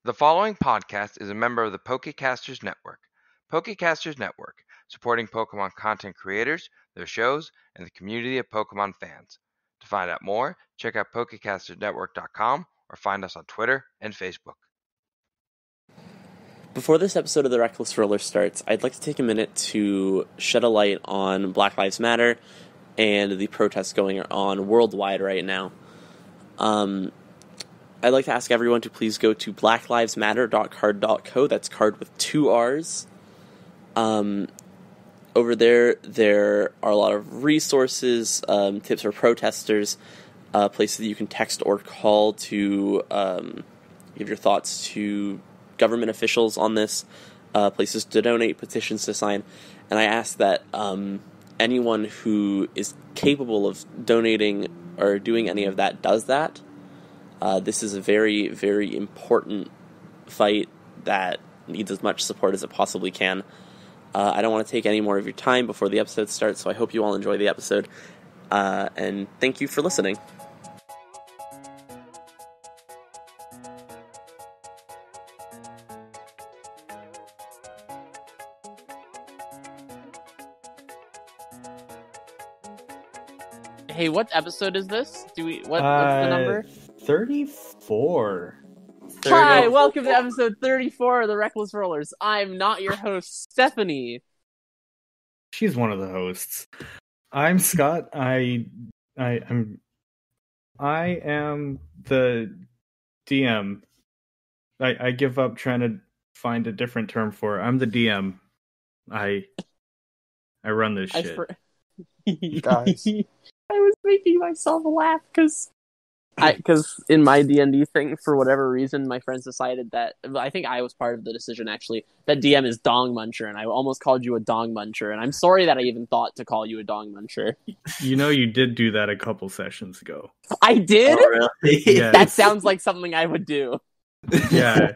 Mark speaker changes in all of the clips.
Speaker 1: The following podcast is a member of the Pokecasters Network. Pokecasters Network, supporting Pokemon content creators, their shows, and the community of Pokemon fans. To find out more, check out PokecastersNetwork.com or find us on Twitter and Facebook.
Speaker 2: Before this episode of The Reckless Roller starts, I'd like to take a minute to shed a light on Black Lives Matter and the protests going on worldwide right now. I'd like to ask everyone to please go to blacklivesmatter.card.co. That's card with 2 R's. Over there are a lot of resources, tips for protesters, places that you can text or call to give your thoughts to government officials on this, places to donate, petitions to sign. And I ask that anyone who is capable of donating or doing any of that does that. This is a very, very important fight that needs as much support as it possibly can. I don't want to take any more of your time before the episode starts, so I hope you all enjoy the episode. And thank you for listening.
Speaker 3: Hey, what episode is this? What's the number?
Speaker 4: 34.
Speaker 3: Hi, welcome to episode 34 of the Reckless Rollers. I'm not your host, Stephanie.
Speaker 4: She's one of the hosts. I'm Scott. I am the DM. I give up trying to find a different term for it. I'm the DM. I run this shit.
Speaker 3: Guys. I was making myself laugh because in my D&D thing, for whatever reason, my friends decided that, I think I was part of the decision actually, that DM is Dong Muncher, and I almost called you a Dong Muncher, and I'm sorry that I even thought to call you a Dong Muncher.
Speaker 4: You know you did do that a couple sessions ago.
Speaker 3: I did?
Speaker 5: Oh, really?
Speaker 4: Yes.
Speaker 3: That sounds like something I would do.
Speaker 4: Yeah.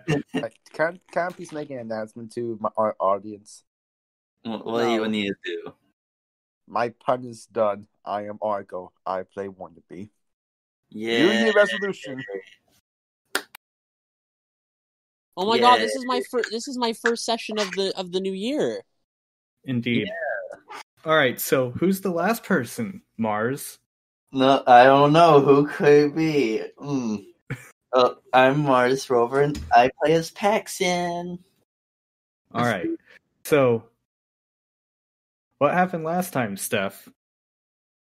Speaker 6: Can't please make an announcement to our audience?
Speaker 5: What do you need to do?
Speaker 6: My pun is done. I am Argo. I play Wannabe.
Speaker 5: Yeah.
Speaker 6: New Year resolution.
Speaker 3: Oh my god, this is my first session of the new year.
Speaker 4: Indeed.
Speaker 5: Yeah.
Speaker 4: All right, so who's the last person? Mars?
Speaker 5: No, I don't know. Who could it be? I'm Mars Rover, and I play as Paxon.
Speaker 4: All right. So, what happened last time, Steph?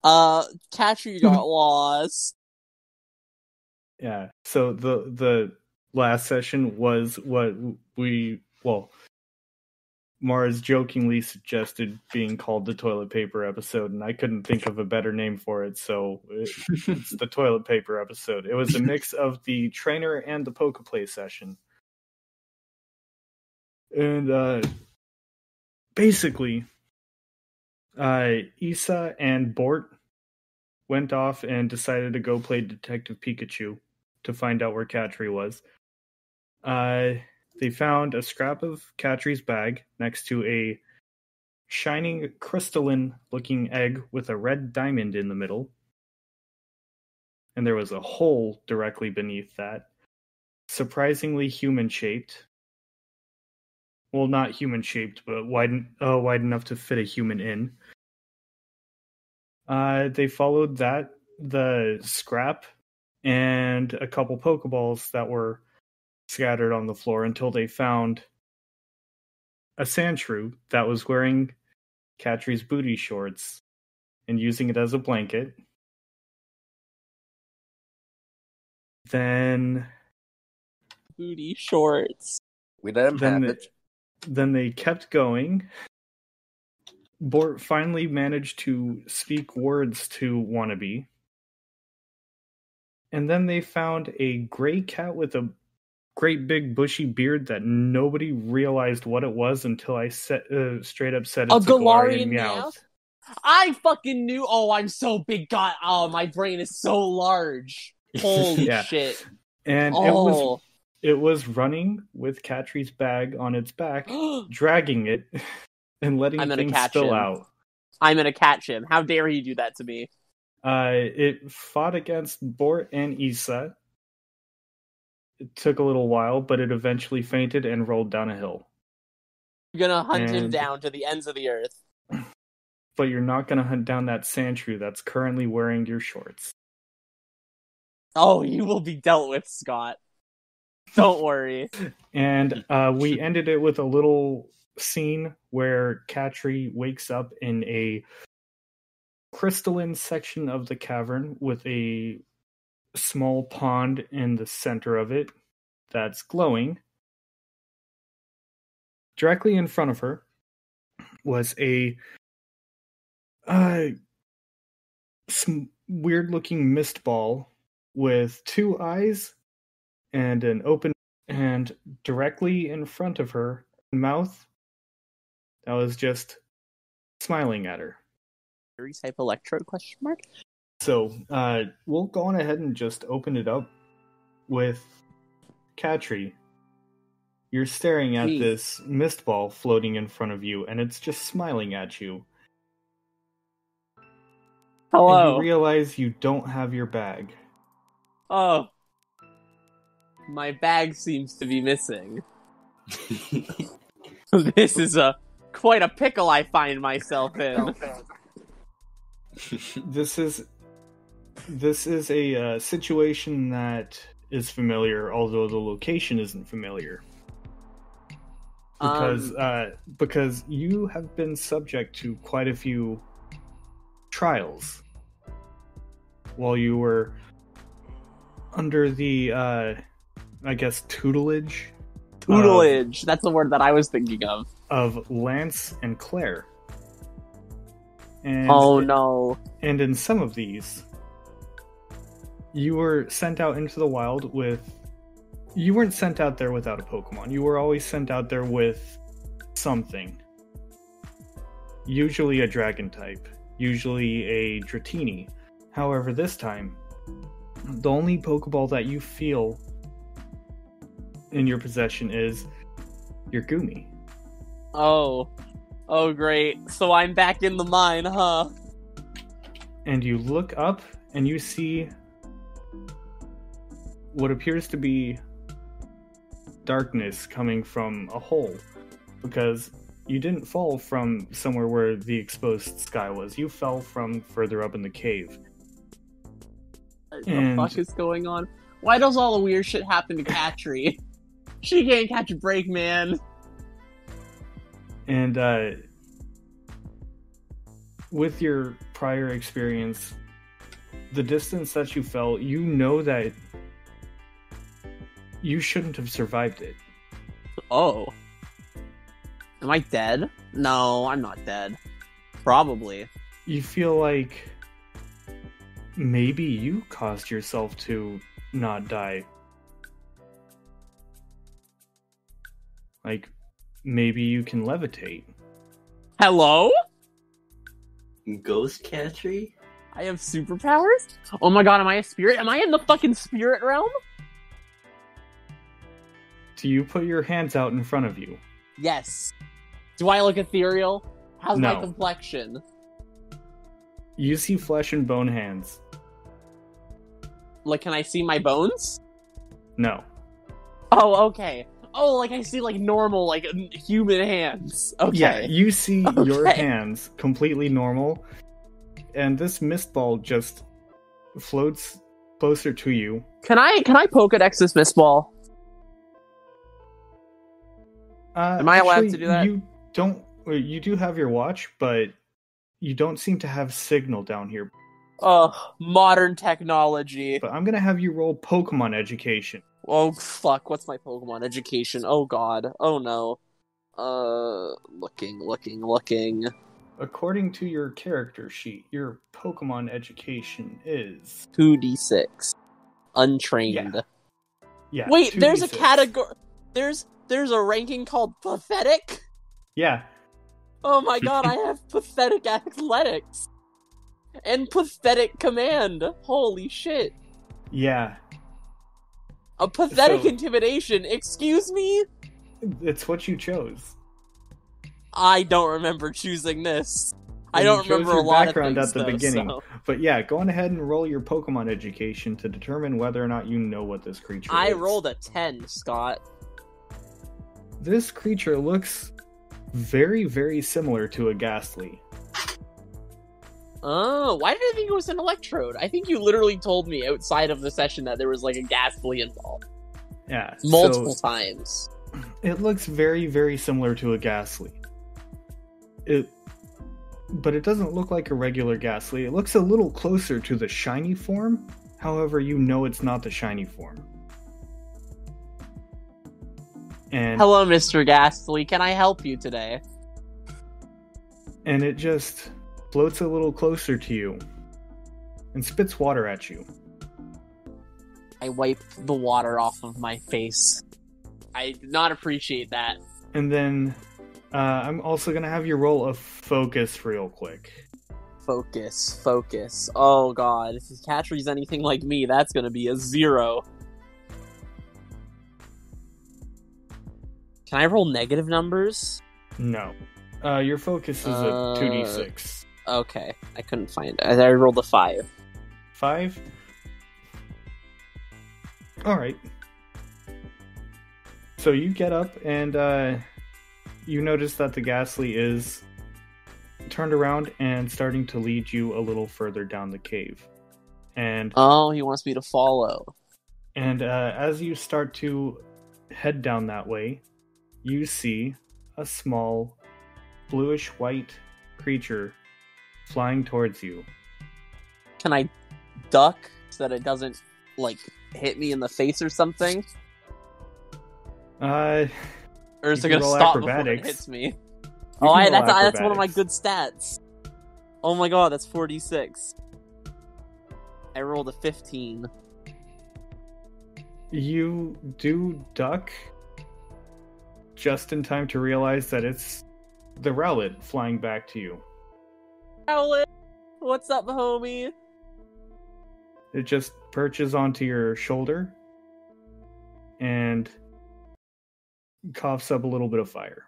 Speaker 3: Katri got lost.
Speaker 4: Yeah. So the last session was what Mars jokingly suggested being called the toilet paper episode, and I couldn't think of a better name for it, so it's the toilet paper episode. It was a mix of the trainer and the Pokeplay session. And basically, Issa and Bort went off and decided to go play Detective Pikachu to find out where Katri was. They found a scrap of Katri's bag next to a shining crystalline-looking egg with a red diamond in the middle. And there was a hole directly beneath that. Surprisingly human-shaped. Well, not human-shaped, but wide enough to fit a human in. They followed the scrap, and a couple Pokeballs that were scattered on the floor until they found a Sandshrew that was wearing Katri's booty shorts and using it as a blanket. Then
Speaker 3: Booty shorts.
Speaker 6: We let him have it.
Speaker 4: Then they kept going. Bort finally managed to speak words to Wannabe. And then they found a gray cat with a great big bushy beard that nobody realized what it was until I straight up said it's a Galarian Meowth.
Speaker 3: I fucking knew. Oh, I'm so big. God, oh, my brain is so large. Holy shit.
Speaker 4: And it was running with Katri's bag on its back, dragging it, and letting things spill out.
Speaker 3: I'm gonna catch him. How dare he do that to me?
Speaker 4: It fought against Bort and Issa. It took a little while, but it eventually fainted and rolled down a hill.
Speaker 3: You're gonna hunt him
Speaker 4: And-
Speaker 3: down to the ends of the earth.
Speaker 4: But you're not going to hunt down that Sandshrew that's currently wearing your shorts.
Speaker 3: Oh, you will be dealt with, Scott. Don't worry.
Speaker 4: And we ended it with a little scene where Katri wakes up in a crystalline section of the cavern with a small pond in the center of it that's glowing. Directly in front of her was a weird-looking mist ball with 2 eyes and an open, and directly in front of her mouth that was just smiling at her.
Speaker 3: Type electrode question mark?
Speaker 4: So we'll go on ahead and just open it up with Katri. You're staring at this mist ball floating in front of you, and it's just smiling at you.
Speaker 3: Hello.
Speaker 4: And you realize you don't have your bag.
Speaker 3: Oh. My bag seems to be missing. This is quite a pickle I find myself in.
Speaker 4: This is a situation that is familiar, although the location isn't familiar. Because you have been subject to quite a few trials while you were under the I guess tutelage.
Speaker 3: That's the word that I was thinking of.
Speaker 4: Of Lance and Claire. And
Speaker 3: no.
Speaker 4: And in some of these, you were sent out into the wild with... You weren't sent out there without a Pokemon. You were always sent out there with something. Usually a Dragon type. Usually a Dratini. However, this time, the only Pokeball that you feel in your possession is your Goomy.
Speaker 3: Oh, great. So I'm back in the mine, huh?
Speaker 4: And you look up and you see what appears to be darkness coming from a hole, because you didn't fall from somewhere where the exposed sky was. You fell from further up in the cave.
Speaker 3: What the fuck is going on? Why does all the weird shit happen to Katri? She can't catch a break, man.
Speaker 4: And with your prior experience, the distance that you fell, you know that you shouldn't have survived it.
Speaker 3: Oh. Am I dead? No, I'm not dead. Probably.
Speaker 4: You feel like maybe you caused yourself to not die. Like, maybe you can levitate.
Speaker 3: Hello?
Speaker 5: Ghost Katri?
Speaker 3: I have superpowers? Oh my god, am I a spirit? Am I in the fucking spirit realm?
Speaker 4: Do you put your hands out in front of you?
Speaker 3: Yes. Do I look ethereal? How's my
Speaker 4: No.
Speaker 3: complexion?
Speaker 4: You see flesh and bone hands.
Speaker 3: Like, can I see my bones?
Speaker 4: No.
Speaker 3: Oh, okay. Oh, like I see, like, normal, like, human hands. Okay.
Speaker 4: Yeah, you see your
Speaker 3: Okay.
Speaker 4: hands completely normal, and this mist ball just floats closer to you.
Speaker 3: Can I Pokedex this mist ball? Am I allowed to do that?
Speaker 4: You do have your watch, but you don't seem to have signal down here.
Speaker 3: Ugh, modern technology.
Speaker 4: But I'm gonna have you roll Pokemon education.
Speaker 3: Oh, fuck, what's my Pokemon education? Oh god, oh no. Looking.
Speaker 4: According to your character sheet, your Pokemon education is
Speaker 3: 2d6. Untrained.
Speaker 4: yeah.
Speaker 3: Wait, there's a
Speaker 4: 2d6.
Speaker 3: category. There's a ranking called pathetic?
Speaker 4: Yeah,
Speaker 3: Oh my god, I have pathetic athletics. And pathetic command. Holy shit.
Speaker 4: yeah.
Speaker 3: A pathetic
Speaker 4: So-
Speaker 3: intimidation. Excuse me?
Speaker 4: It's what you chose.
Speaker 3: I don't remember choosing this. I don't
Speaker 4: shows
Speaker 3: remember
Speaker 4: your
Speaker 3: a lot
Speaker 4: background
Speaker 3: of things,
Speaker 4: at the
Speaker 3: though,
Speaker 4: beginning.
Speaker 3: so-
Speaker 4: But yeah, go on ahead and roll your Pokemon education to determine whether or not you know what this creature is.
Speaker 3: I rolled a 10, Scott.
Speaker 4: This creature looks very, very similar to a Ghastly.
Speaker 3: Oh, why did I think it was an Electrode? I think you literally told me outside of the session that there was like a Ghastly involved.
Speaker 4: Yeah,
Speaker 3: Multiple
Speaker 4: so
Speaker 3: times.
Speaker 4: it looks very, very similar to a Ghastly. But it doesn't look like a regular Ghastly. It looks a little closer to the shiny form. However, you know it's not the shiny form. And
Speaker 3: Hello, Mr. Ghastly. Can I help you today?
Speaker 4: and it just floats a little closer to you and spits water at you.
Speaker 3: I wipe the water off of my face. I did not appreciate that.
Speaker 4: And then I'm also going to have you roll a focus real quick.
Speaker 3: Focus. Oh god, if Katri's anything like me, that's gonna be a 0. Can I roll negative numbers?
Speaker 4: No. Your focus is a 2d6.
Speaker 3: Okay, I couldn't find it. I rolled a 5.
Speaker 4: 5? Alright. So you get up and you notice that the Ghastly is turned around and starting to lead you a little further down the cave. And
Speaker 3: Oh, he wants me to follow.
Speaker 4: as you start to head down that way, you see a small bluish-white creature flying towards you.
Speaker 3: Can I duck so that it doesn't, like, hit me in the face or something?
Speaker 4: Uh,
Speaker 3: Or is
Speaker 4: You
Speaker 3: it
Speaker 4: can
Speaker 3: gonna
Speaker 4: roll
Speaker 3: stop before it
Speaker 4: acrobatics.
Speaker 3: hits me?
Speaker 4: you
Speaker 3: Oh,
Speaker 4: can roll
Speaker 3: that's one of my
Speaker 4: acrobatics.
Speaker 3: good stats. Oh my god, that's 46. I rolled a 15.
Speaker 4: You do duck just in time to realize that it's the Rowlet flying back to you.
Speaker 3: Owlet, what's up, homie?
Speaker 4: It just perches onto your shoulder and coughs up a little bit of fire.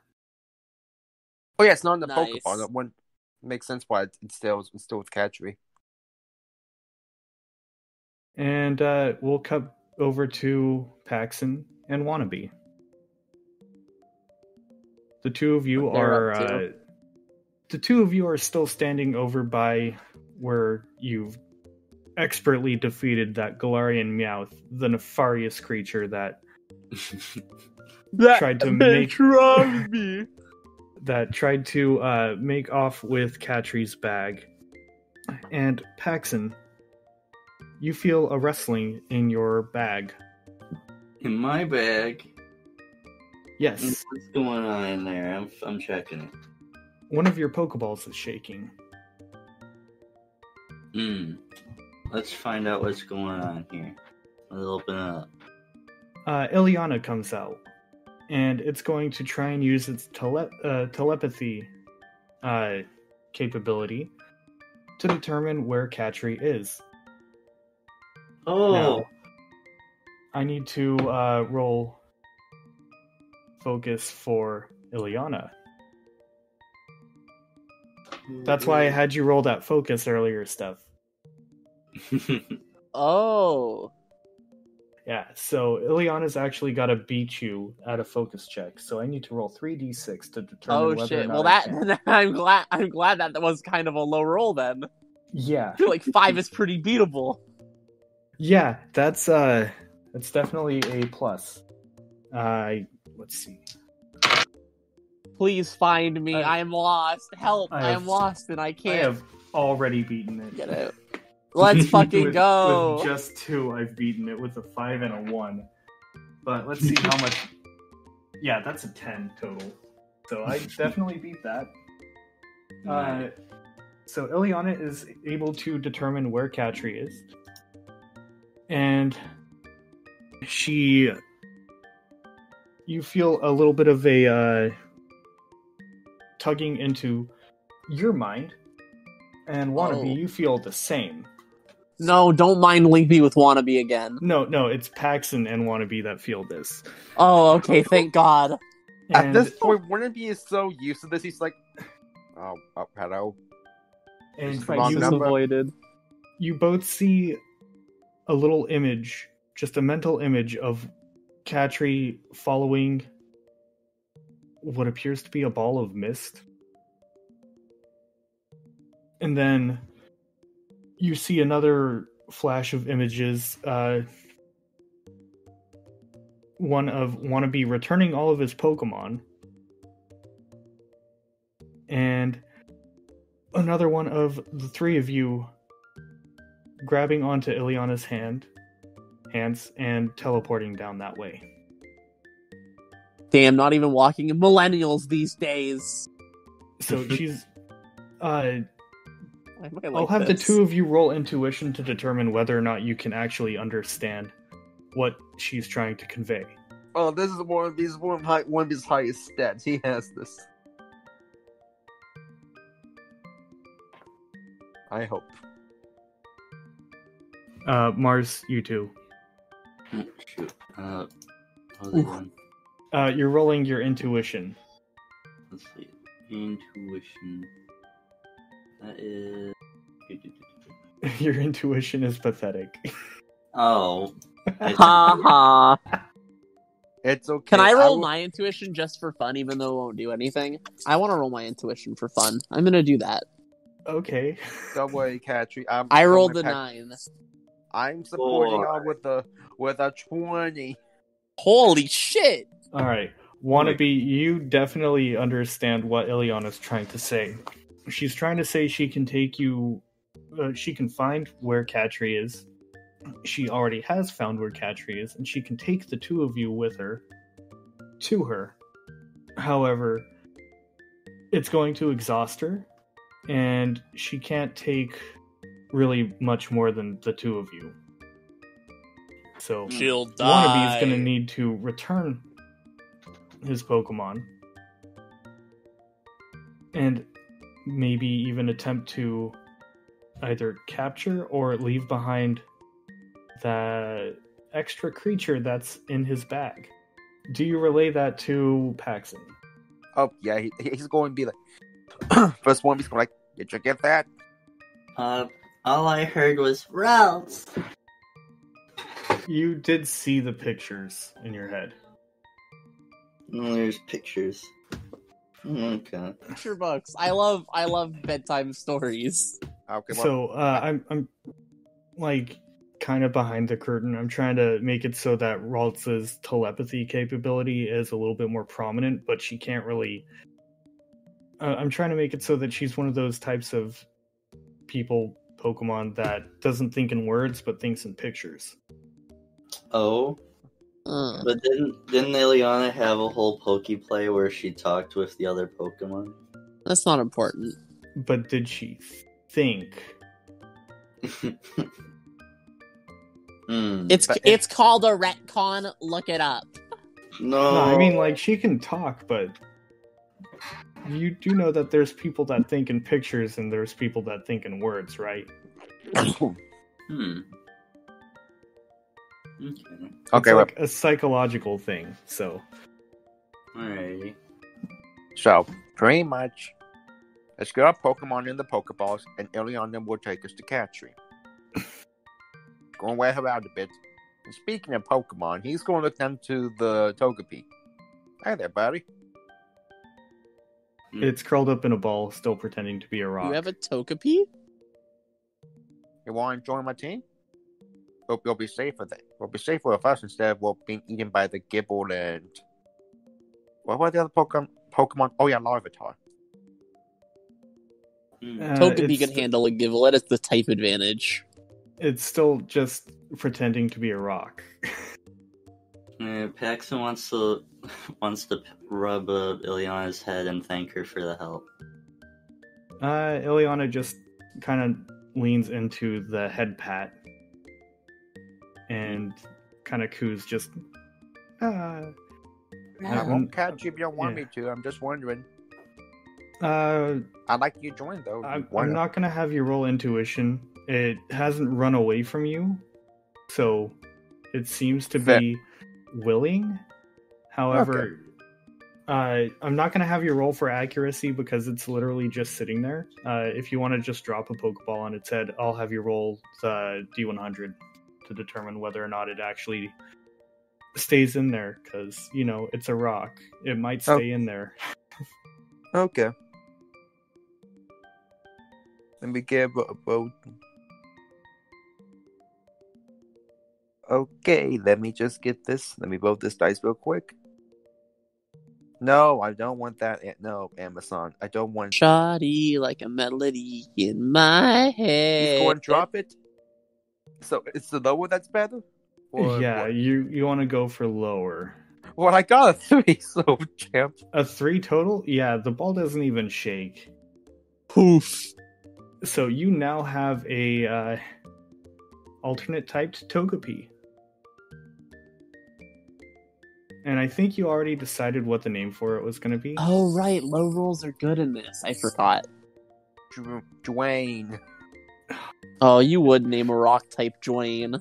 Speaker 6: Oh yeah, it's not in the
Speaker 3: Nice.
Speaker 6: Pokeball. That one makes sense why it's still with Katri.
Speaker 4: And we'll cut over to Paxon and Wannabe. The two of you
Speaker 3: What they're
Speaker 4: are
Speaker 3: up to.
Speaker 4: still standing over by where you've expertly defeated that Galarian Meowth, the nefarious creature that tried to make make off with Katri's bag. And Paxon, you feel a rustling in your bag.
Speaker 5: In my bag,
Speaker 4: Yes,
Speaker 5: what's going on in there? I'm checking it.
Speaker 4: one of your Pokeballs is shaking.
Speaker 5: Let's find out what's going on here. Let's open it up.
Speaker 4: Ileana comes out, and it's going to try and use its telepathy capability to determine where Katri is.
Speaker 5: Oh,
Speaker 4: Now, I need to roll focus for Ileana. That's why I had you roll that focus earlier, Steph.
Speaker 3: Oh.
Speaker 4: Yeah, so Ileana's actually got to beat you at a focus check, so I need to roll 3d6 to determine
Speaker 3: Oh
Speaker 4: whether or
Speaker 3: shit.
Speaker 4: not
Speaker 3: Well,
Speaker 4: I can.
Speaker 3: that I'm glad that was kind of a low roll then.
Speaker 4: Yeah,
Speaker 3: I feel like 5 is pretty beatable.
Speaker 4: yeah, that's definitely a plus. Let's see.
Speaker 3: Please find me. I am lost. Help.
Speaker 4: I
Speaker 3: I
Speaker 4: have-
Speaker 3: am lost and I
Speaker 4: I
Speaker 3: can't
Speaker 4: have already beaten it.
Speaker 3: get out. Let's fucking
Speaker 4: with,
Speaker 3: go.
Speaker 4: With just 2, I've beaten it with a 5 and a 1. But let's see how much. Yeah, that's a 10 total. So I definitely beat that. So Ileana is able to determine where Katri is. And you feel a little bit of a tugging into your mind. And Wannabe,
Speaker 3: Oh.
Speaker 4: you feel the same.
Speaker 3: No, don't mind link me with Wannabe again.
Speaker 4: No, it's Paxon and Wannabe that feel this.
Speaker 3: Oh, okay, thank God.
Speaker 6: At
Speaker 4: And
Speaker 6: this point, Wannabe is so used to this. He's like, "Oh, hello."
Speaker 4: And
Speaker 6: Wrong
Speaker 3: Crisis
Speaker 6: number.
Speaker 3: avoided.
Speaker 4: you both see a little image, just a mental image of Katri following what appears to be a ball of mist. And then you see another flash of images, one of Wannabe returning all of his Pokemon, and another one of the three of you grabbing onto Ileana's hands and teleporting down that way.
Speaker 3: Damn, not even walking in millennials these days.
Speaker 4: So she's
Speaker 3: I might like
Speaker 4: I'll have
Speaker 3: this.
Speaker 4: the two of you roll intuition to determine whether or not you can actually understand what she's trying to convey.
Speaker 6: Oh, this is one of his highest stats. He has this. I hope.
Speaker 4: Mars, you two.
Speaker 5: Shoot. What was I doing?
Speaker 4: You're rolling your intuition.
Speaker 5: Let's see. Intuition. That is.
Speaker 4: Your intuition is pathetic.
Speaker 5: Oh.
Speaker 3: Ha ha.
Speaker 6: It's okay.
Speaker 3: Can I roll
Speaker 6: will-
Speaker 3: my intuition just for fun, even though it won't do anything? I want to roll my intuition for fun. I'm gonna do that.
Speaker 4: Okay.
Speaker 6: Don't worry, Katri.
Speaker 3: I rolled a 9.
Speaker 6: I'm supporting
Speaker 5: Four.
Speaker 6: her with a 20.
Speaker 3: Holy shit!
Speaker 4: Alright. Wannabe, you definitely understand what Ileana's trying to say. She's trying to say she can take you... she can find where Katri is. She already has found where Katri is, and she can take the two of you with her to her. However, it's going to exhaust her, and she can't take really much more than the two of you. So
Speaker 3: She'll
Speaker 4: Wannabe is going to need to return his Pokemon and maybe even attempt to either capture or leave behind that extra creature that's in his bag. Do you relay that to Paxon?
Speaker 6: Oh, yeah, he's going to be like... First one, he's going to like, did you get that?
Speaker 5: All I heard was routes.
Speaker 4: You did see the pictures in your head.
Speaker 5: There's pictures. Okay.
Speaker 3: Picture books. I love bedtime stories.
Speaker 6: Okay, well,
Speaker 4: So I'm like kind of behind the curtain. I'm trying to make it so that Raltz's telepathy capability is a little bit more prominent, but she can't really. I'm trying to make it so that she's one of those types of Pokemon that doesn't think in words but thinks in pictures.
Speaker 5: Oh, but didn't Ileana have a whole Pokeplay where she talked with the other Pokemon?
Speaker 3: That's not important.
Speaker 4: But did she think?
Speaker 3: It's called a retcon. Look it up.
Speaker 5: No,
Speaker 4: No, I mean like she can talk, but you do know that there's people that think in pictures and there's people that think in words, right?
Speaker 5: Okay.
Speaker 4: It's like a psychological thing. So
Speaker 5: Alrighty.
Speaker 6: so, pretty much, let's get our Pokemon in the Pokeballs, and Ileana will take us to Katri. Going to wear her out a bit. And speaking of Pokemon, he's going to look down to the Togepi. Hey there, buddy.
Speaker 4: it's curled up in a ball, still pretending to be a rock.
Speaker 3: You have a Togepi?
Speaker 6: You want to join my team? Hope you'll be safer there. We'll be safer with us instead of being eaten by the Gibble and... What were the other Pokemon? Oh yeah, Larvitar.
Speaker 3: Togepi
Speaker 4: it's-
Speaker 3: can handle a Givelet. It's the type advantage.
Speaker 4: It's still just pretending to be a rock.
Speaker 5: Paxon wants to rub Ileana's head and thank her for the help.
Speaker 4: Ileana just kind of leans into the head pat and kind of coos just.
Speaker 6: I won't catch you if you don't want me to. I'm just wondering. I'd like you to join, though.
Speaker 4: I'm not gonna have you roll intuition. It hasn't run away from you, so it seems to be willing. However, I'm not going to have you roll for accuracy because it's literally just sitting there. If you want to just drop a Pokeball on its head, I'll have you roll the D100 to determine whether or not it actually stays in there, because, you know, it's a rock. It might stay in there.
Speaker 6: Okay. Let me get a vote. Okay, let me just get this. Let me vote this dice real quick. No, I don't want that. No, Amazon. I don't want.
Speaker 3: Shoddy like a melody in my head.
Speaker 6: He's going to drop it. So it's the lower that's better? Or
Speaker 4: Yeah,
Speaker 6: what?
Speaker 4: you want to go for lower.
Speaker 6: Well, I got a 3, so champ.
Speaker 4: A 3 total? Yeah, the ball doesn't even shake.
Speaker 3: Poof.
Speaker 4: So you now have a alternate typed Togepi. And I think you already decided what the name for it was going to be.
Speaker 3: Oh, right. Low rolls are good in this. I forgot.
Speaker 6: Dwayne.
Speaker 3: Oh, you would name a rock type Dwayne.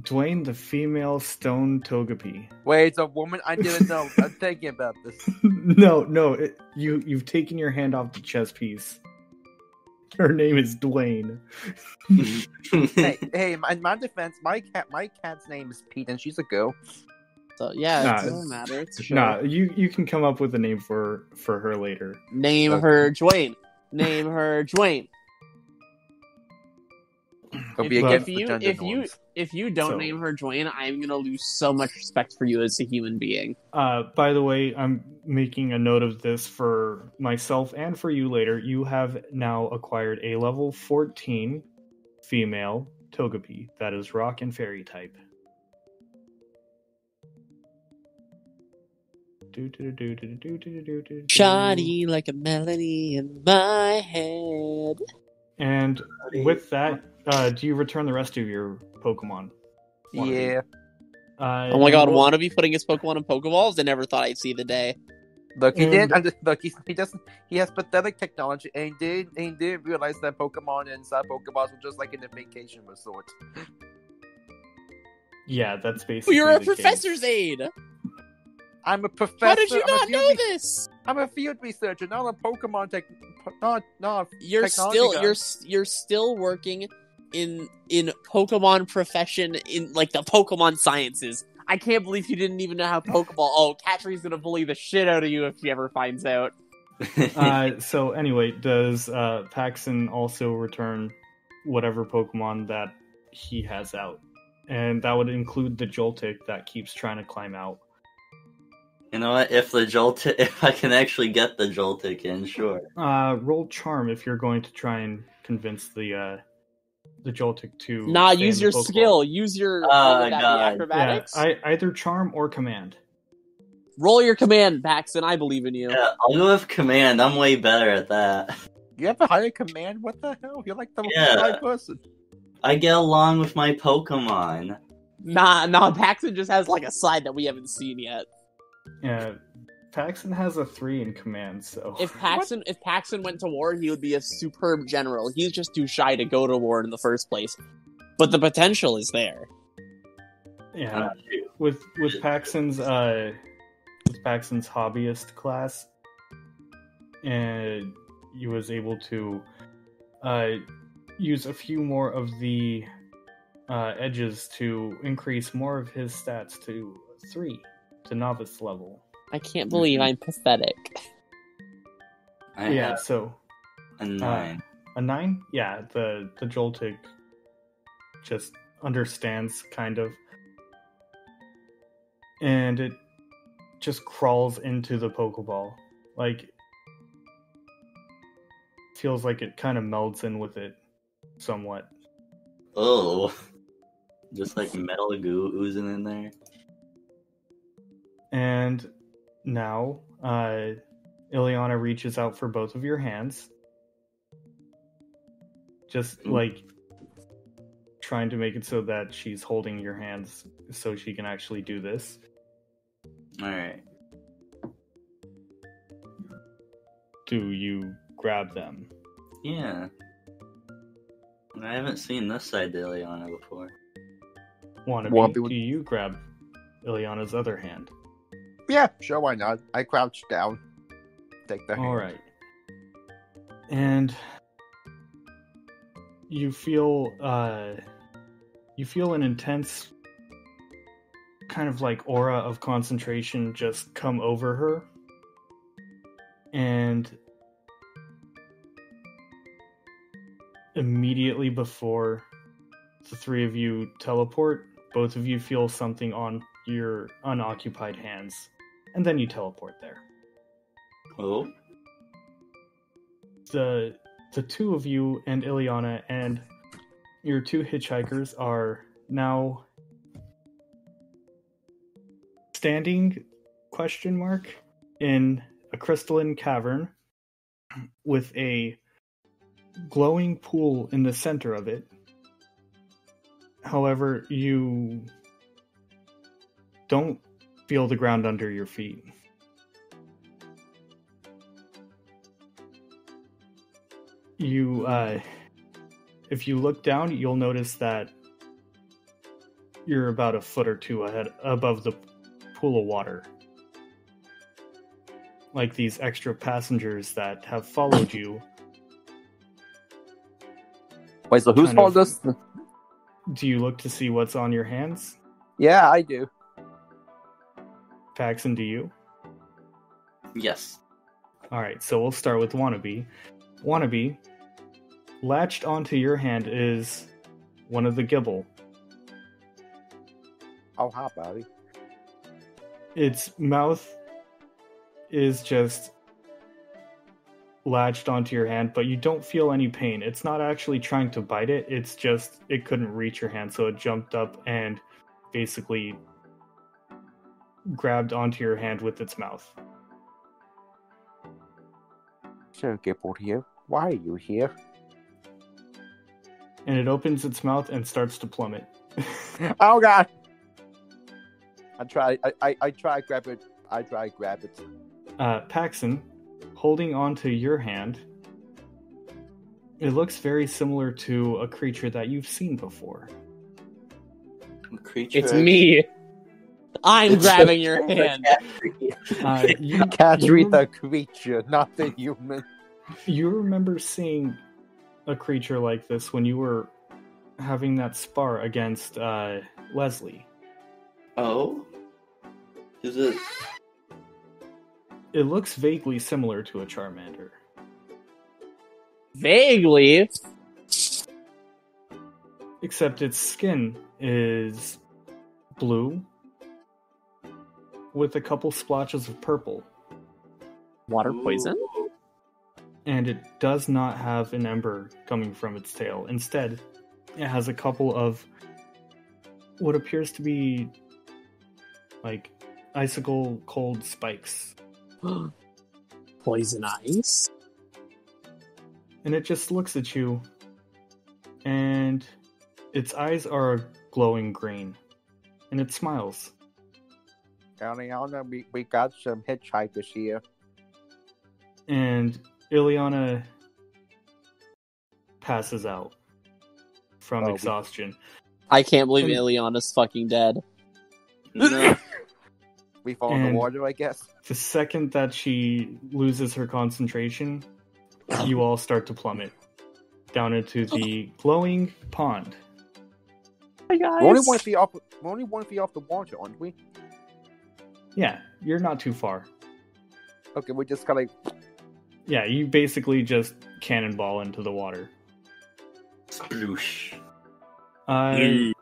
Speaker 4: Dwayne the female stone Togepi.
Speaker 6: Wait, it's a woman? I didn't know. I'm thinking about this.
Speaker 4: No, you've taken your hand off the chess piece. Her name is Dwayne.
Speaker 6: hey, in my defense, my cat's name is Pete, and she's a girl.
Speaker 3: So yeah,
Speaker 4: Nah,
Speaker 3: it doesn't matter. It's sure.
Speaker 4: Nah, you can come up with a name for her later.
Speaker 3: Name
Speaker 6: Okay.
Speaker 3: her Dwayne. Name her Dwayne.
Speaker 6: It'll be
Speaker 4: If
Speaker 6: against
Speaker 4: you-
Speaker 6: the gender norms.
Speaker 3: If you don't
Speaker 4: So-
Speaker 3: name her Dwayne, I'm gonna lose so much respect for you as a human being.
Speaker 4: By the way, I'm making a note of this for myself and for you later. You have now acquired a level 14 female Togepi that is rock and fairy type.
Speaker 3: Shoddy like a melody in my head.
Speaker 4: And with that, do you return the rest of your Pokemon?
Speaker 6: Yeah.
Speaker 3: Oh my god, Wannabe putting his Pokemon in Pokeballs? I never thought I'd see the day.
Speaker 6: Look, he
Speaker 4: And-
Speaker 6: didn't. Look, he doesn't. He has pathetic technology, and he didn't realize that Pokemon inside Pokeballs were just like in a vacation resort.
Speaker 4: Yeah, that's
Speaker 3: Oh,
Speaker 4: basically
Speaker 3: you're a
Speaker 4: the
Speaker 3: professor's
Speaker 4: case.
Speaker 3: aid!
Speaker 6: I'm a professor.
Speaker 3: How did you
Speaker 6: I'm a
Speaker 3: not
Speaker 6: field
Speaker 3: know
Speaker 6: re-
Speaker 3: this?
Speaker 6: I'm a field researcher, not a Pokemon tech. Not.
Speaker 3: You're
Speaker 6: technology
Speaker 3: still
Speaker 6: guy.
Speaker 3: you're still working in Pokemon profession in like the Pokemon sciences. I can't believe you didn't even know how Pokeball. Oh, Katri's gonna bully the shit out of you if she ever finds out.
Speaker 4: So anyway, does Paxon also return whatever Pokemon that he has out? And that would include the Joltik that keeps trying to climb out.
Speaker 5: You know what? If I can actually get the Joltik in, sure.
Speaker 4: Roll Charm if you're going to try and convince the Joltik to.
Speaker 3: Nah,
Speaker 4: stay
Speaker 3: use
Speaker 4: in the
Speaker 3: your
Speaker 4: Pokeball.
Speaker 3: skill. Use your
Speaker 5: Oh,
Speaker 3: what would that be,
Speaker 5: God.
Speaker 3: acrobatics.
Speaker 4: Yeah, either Charm or Command.
Speaker 3: Roll your command, Paxton. I believe in you.
Speaker 5: Yeah, I'll go with Command. I'm way better at that.
Speaker 6: You have a higher command? What the hell? You're like the most
Speaker 5: Yeah.
Speaker 6: high person.
Speaker 5: I get along with my Pokemon.
Speaker 3: Nah. Paxton just has like a side that we haven't seen yet.
Speaker 4: Yeah, Paxon has a 3 in Command, so.
Speaker 3: If Paxton went to war, he would be a superb general. He's just too shy to go to war in the first place. But the potential is there.
Speaker 4: Yeah,
Speaker 5: Shoot.
Speaker 4: with Paxon's hobbyist class, and he was able to use a few more of the edges to increase more of his stats to 3 to novice level.
Speaker 3: I can't believe I'm pathetic.
Speaker 5: I
Speaker 4: Yeah,
Speaker 5: have
Speaker 4: so
Speaker 5: a 9.
Speaker 4: a 9. Yeah, the Joltik just understands kind of, and it just crawls into the Pokeball. Like, feels like it kind of melds in with it somewhat.
Speaker 5: Oh. Just like metal goo oozing in there.
Speaker 4: And now, Ileana reaches out for both of your hands. Just like trying to make it so that she's holding your hands so she can actually do this.
Speaker 5: Alright.
Speaker 4: Do you grab them?
Speaker 5: Yeah. I haven't seen this side to Ileana before.
Speaker 4: Wannabe,
Speaker 6: Wannabe would-
Speaker 4: do you grab Ileana's other hand?
Speaker 6: Yeah, sure, why not? I crouch down. Take the hand.
Speaker 4: All right. And you feel an intense kind of like aura of concentration just come over her. And immediately before the three of you teleport, both of you feel something on your unoccupied hands. And then you teleport there.
Speaker 5: Oh.
Speaker 4: The two of you and Ileana and your two hitchhikers are now standing, ? In a crystalline cavern with a glowing pool in the center of it. However, you don't feel the ground under your feet. You, if you look down, you'll notice that you're about a foot or two above the pool of water. Like these extra passengers that have followed you.
Speaker 7: Wait, so who's
Speaker 4: Kind
Speaker 7: followed
Speaker 4: of-
Speaker 7: us?
Speaker 4: Do you look to see what's on your hands?
Speaker 7: Yeah, I do.
Speaker 4: Paxon, do you?
Speaker 5: Yes.
Speaker 4: Alright, so we'll start with Wannabe. Wannabe, latched onto your hand is one of the Gibble.
Speaker 6: Oh, hi, buddy.
Speaker 4: Its mouth is just latched onto your hand, but you don't feel any pain. It's not actually trying to bite it, it's just it couldn't reach your hand, so it jumped up and basically grabbed onto your hand with its mouth.
Speaker 6: Sir Gibble here. Why are you here?
Speaker 4: And it opens its mouth and starts to plummet.
Speaker 6: Oh god! I try grab it. I try grab it.
Speaker 4: Paxon, holding onto your hand, it looks very similar to a creature that you've seen before.
Speaker 5: Creature.
Speaker 3: It's me. I'm grabbing your hand.
Speaker 6: Katri the creature, not the human.
Speaker 4: You remember seeing a creature like this when you were having that spar against Leslie.
Speaker 5: Oh? Is it?
Speaker 4: It looks vaguely similar to a Charmander.
Speaker 3: Vaguely.
Speaker 4: Except its skin is blue with a couple splotches of purple.
Speaker 3: Water poison?
Speaker 5: Ooh.
Speaker 4: And it does not have an ember coming from its tail. Instead, it has a couple of what appears to be like icicle cold spikes.
Speaker 3: Poison ice?
Speaker 4: And it just looks at you, and its eyes are glowing green, and it smiles.
Speaker 6: Ileana, we got some hitchhikers here.
Speaker 4: And Ileana passes out from exhaustion.
Speaker 3: I can't believe
Speaker 4: And-
Speaker 3: Ileana's fucking dead.
Speaker 5: No.
Speaker 6: We fall in
Speaker 4: And-
Speaker 6: the water, I guess.
Speaker 4: The second that she loses her concentration, you all start to plummet down into the glowing pond.
Speaker 3: Hi guys.
Speaker 6: We're only 1 feet off. We're only 1 feet off the water, aren't we?
Speaker 4: Yeah, you're not too far.
Speaker 6: Okay, we're just kind of.
Speaker 4: Yeah, you basically just cannonball into the water.
Speaker 5: Sploosh.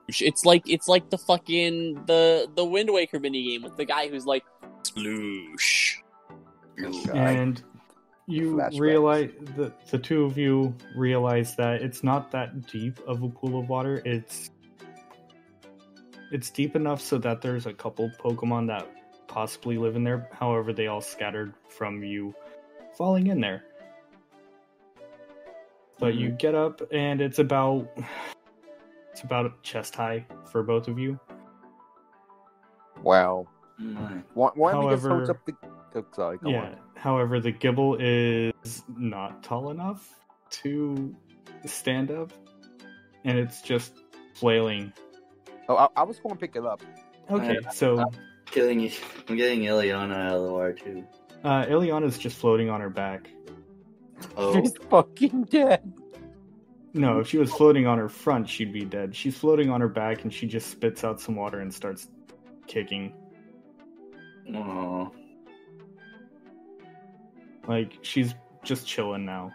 Speaker 3: It's like the fucking the Wind Waker minigame with the guy who's like sploosh.
Speaker 4: And you
Speaker 6: Flashbacks.
Speaker 4: realize the two of you realize that it's not that deep of a pool of water. It's deep enough so that there's a couple Pokemon that possibly live in there. However, they all scattered from you falling in there. But you get up and it's about chest high for both of you.
Speaker 6: Wow.
Speaker 5: My.
Speaker 6: Why don't we just
Speaker 4: However-
Speaker 6: hold up the? Oh, sorry, go
Speaker 4: Yeah.
Speaker 6: on.
Speaker 4: However, the Gibble is not tall enough to stand up, and it's just flailing.
Speaker 6: Oh, I was going to pick it up.
Speaker 4: Okay, so
Speaker 5: getting Ileana out of the water too.
Speaker 4: Ileana's just floating on her back.
Speaker 5: Oh,
Speaker 7: She's fucking dead.
Speaker 4: No, if she was floating on her front, she'd be dead. She's floating on her back, and she just spits out some water and starts kicking.
Speaker 5: oh.
Speaker 4: Like, she's just chilling now.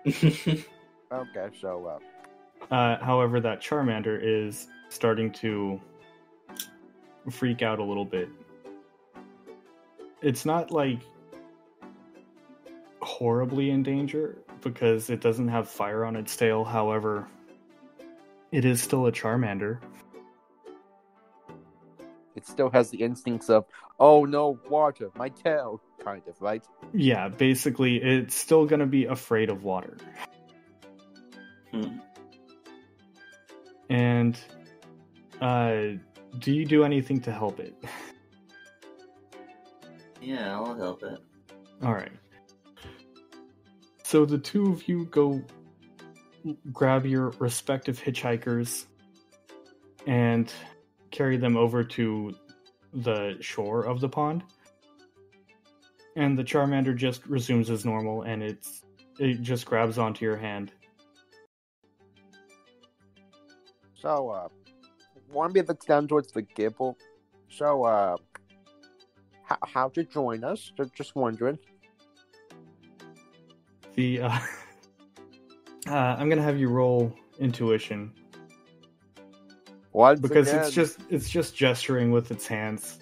Speaker 6: Okay, so
Speaker 4: However, that Charmander is starting to freak out a little bit. It's not, like, horribly in danger, because it doesn't have fire on its tail. However, it is still a Charmander.
Speaker 7: It still has the instincts of, oh no, water, my tail, kind of, right?
Speaker 4: Yeah, basically, it's still gonna be afraid of water. And, do you do anything to help it?
Speaker 5: Yeah, I'll help it.
Speaker 4: Alright. So the two of you go grab your respective hitchhikers and carry them over to the shore of the pond. And the Charmander just resumes as normal, and it just grabs onto your hand.
Speaker 6: so Wannabe looks down towards the Gibble. So how'd you join us? Just wondering.
Speaker 4: The I'm gonna have you roll intuition
Speaker 6: Once
Speaker 4: because
Speaker 6: again,
Speaker 4: it's just gesturing with its hands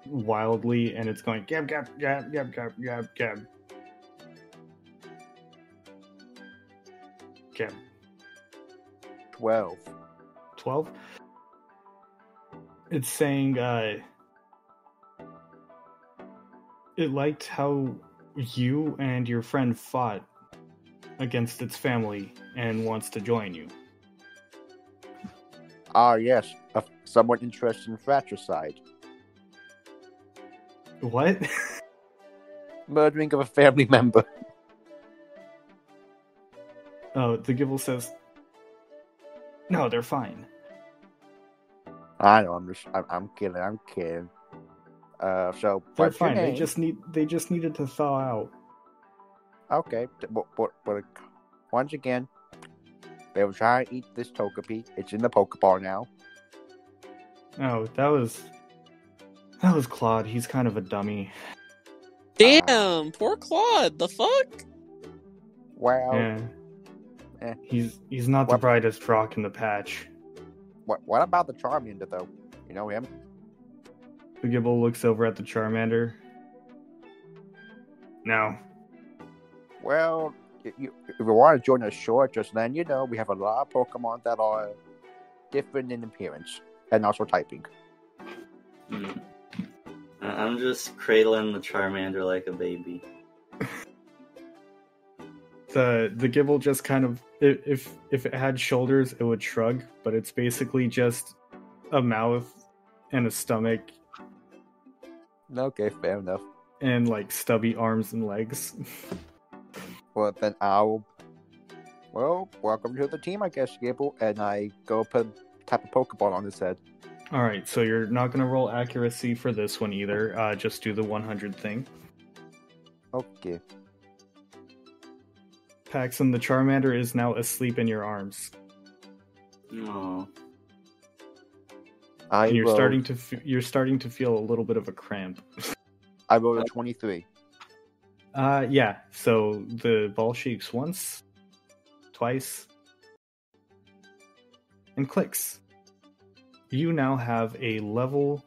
Speaker 4: wildly, and it's going gab gab gab gab gab gab gab gab.
Speaker 6: 12.
Speaker 4: 12. It's saying it liked how you and your friend fought against its family and wants to join you.
Speaker 6: Ah, yes, someone interested in fratricide.
Speaker 4: What?
Speaker 6: Murdering of a family member.
Speaker 4: Oh, the Gibble says, no, they're fine.
Speaker 6: I know, I'm kidding. So
Speaker 4: They're
Speaker 6: what's your
Speaker 4: fine.
Speaker 6: name?
Speaker 4: They just needed to thaw out.
Speaker 6: Okay, but once again, they were trying to eat this Togepi. It's in the Pokeball now.
Speaker 4: Oh, that was Claude. He's kind of a dummy.
Speaker 2: Damn, poor Claude. The fuck?
Speaker 6: Well,
Speaker 4: Yeah. He's not the
Speaker 6: What-
Speaker 4: brightest rock in the patch.
Speaker 6: what about the Charmander though? You know him?
Speaker 4: The Gibble looks over at the Charmander. No.
Speaker 6: Well, if you want to join us short, just then you know we have a lot of Pokemon that are different in appearance and also typing.
Speaker 5: I'm just cradling the Charmander like a baby.
Speaker 4: The Gibble just kind of, if it had shoulders, it would shrug, but it's basically just a mouth and a stomach
Speaker 6: Okay, fair enough.
Speaker 4: and like stubby arms and legs.
Speaker 6: Well, then well, welcome to the team, I guess, Gable. And I go tap a Pokeball on his head.
Speaker 4: All right, so you're not going to roll accuracy for this one either. Just do the 100 thing.
Speaker 6: Okay.
Speaker 4: Paxon, the Charmander is now asleep in your arms.
Speaker 5: Oh.
Speaker 4: And you're starting to feel a little bit of a cramp.
Speaker 6: I rolled a 23.
Speaker 4: Yeah. So the ball shakes once, twice, and clicks. You now have a level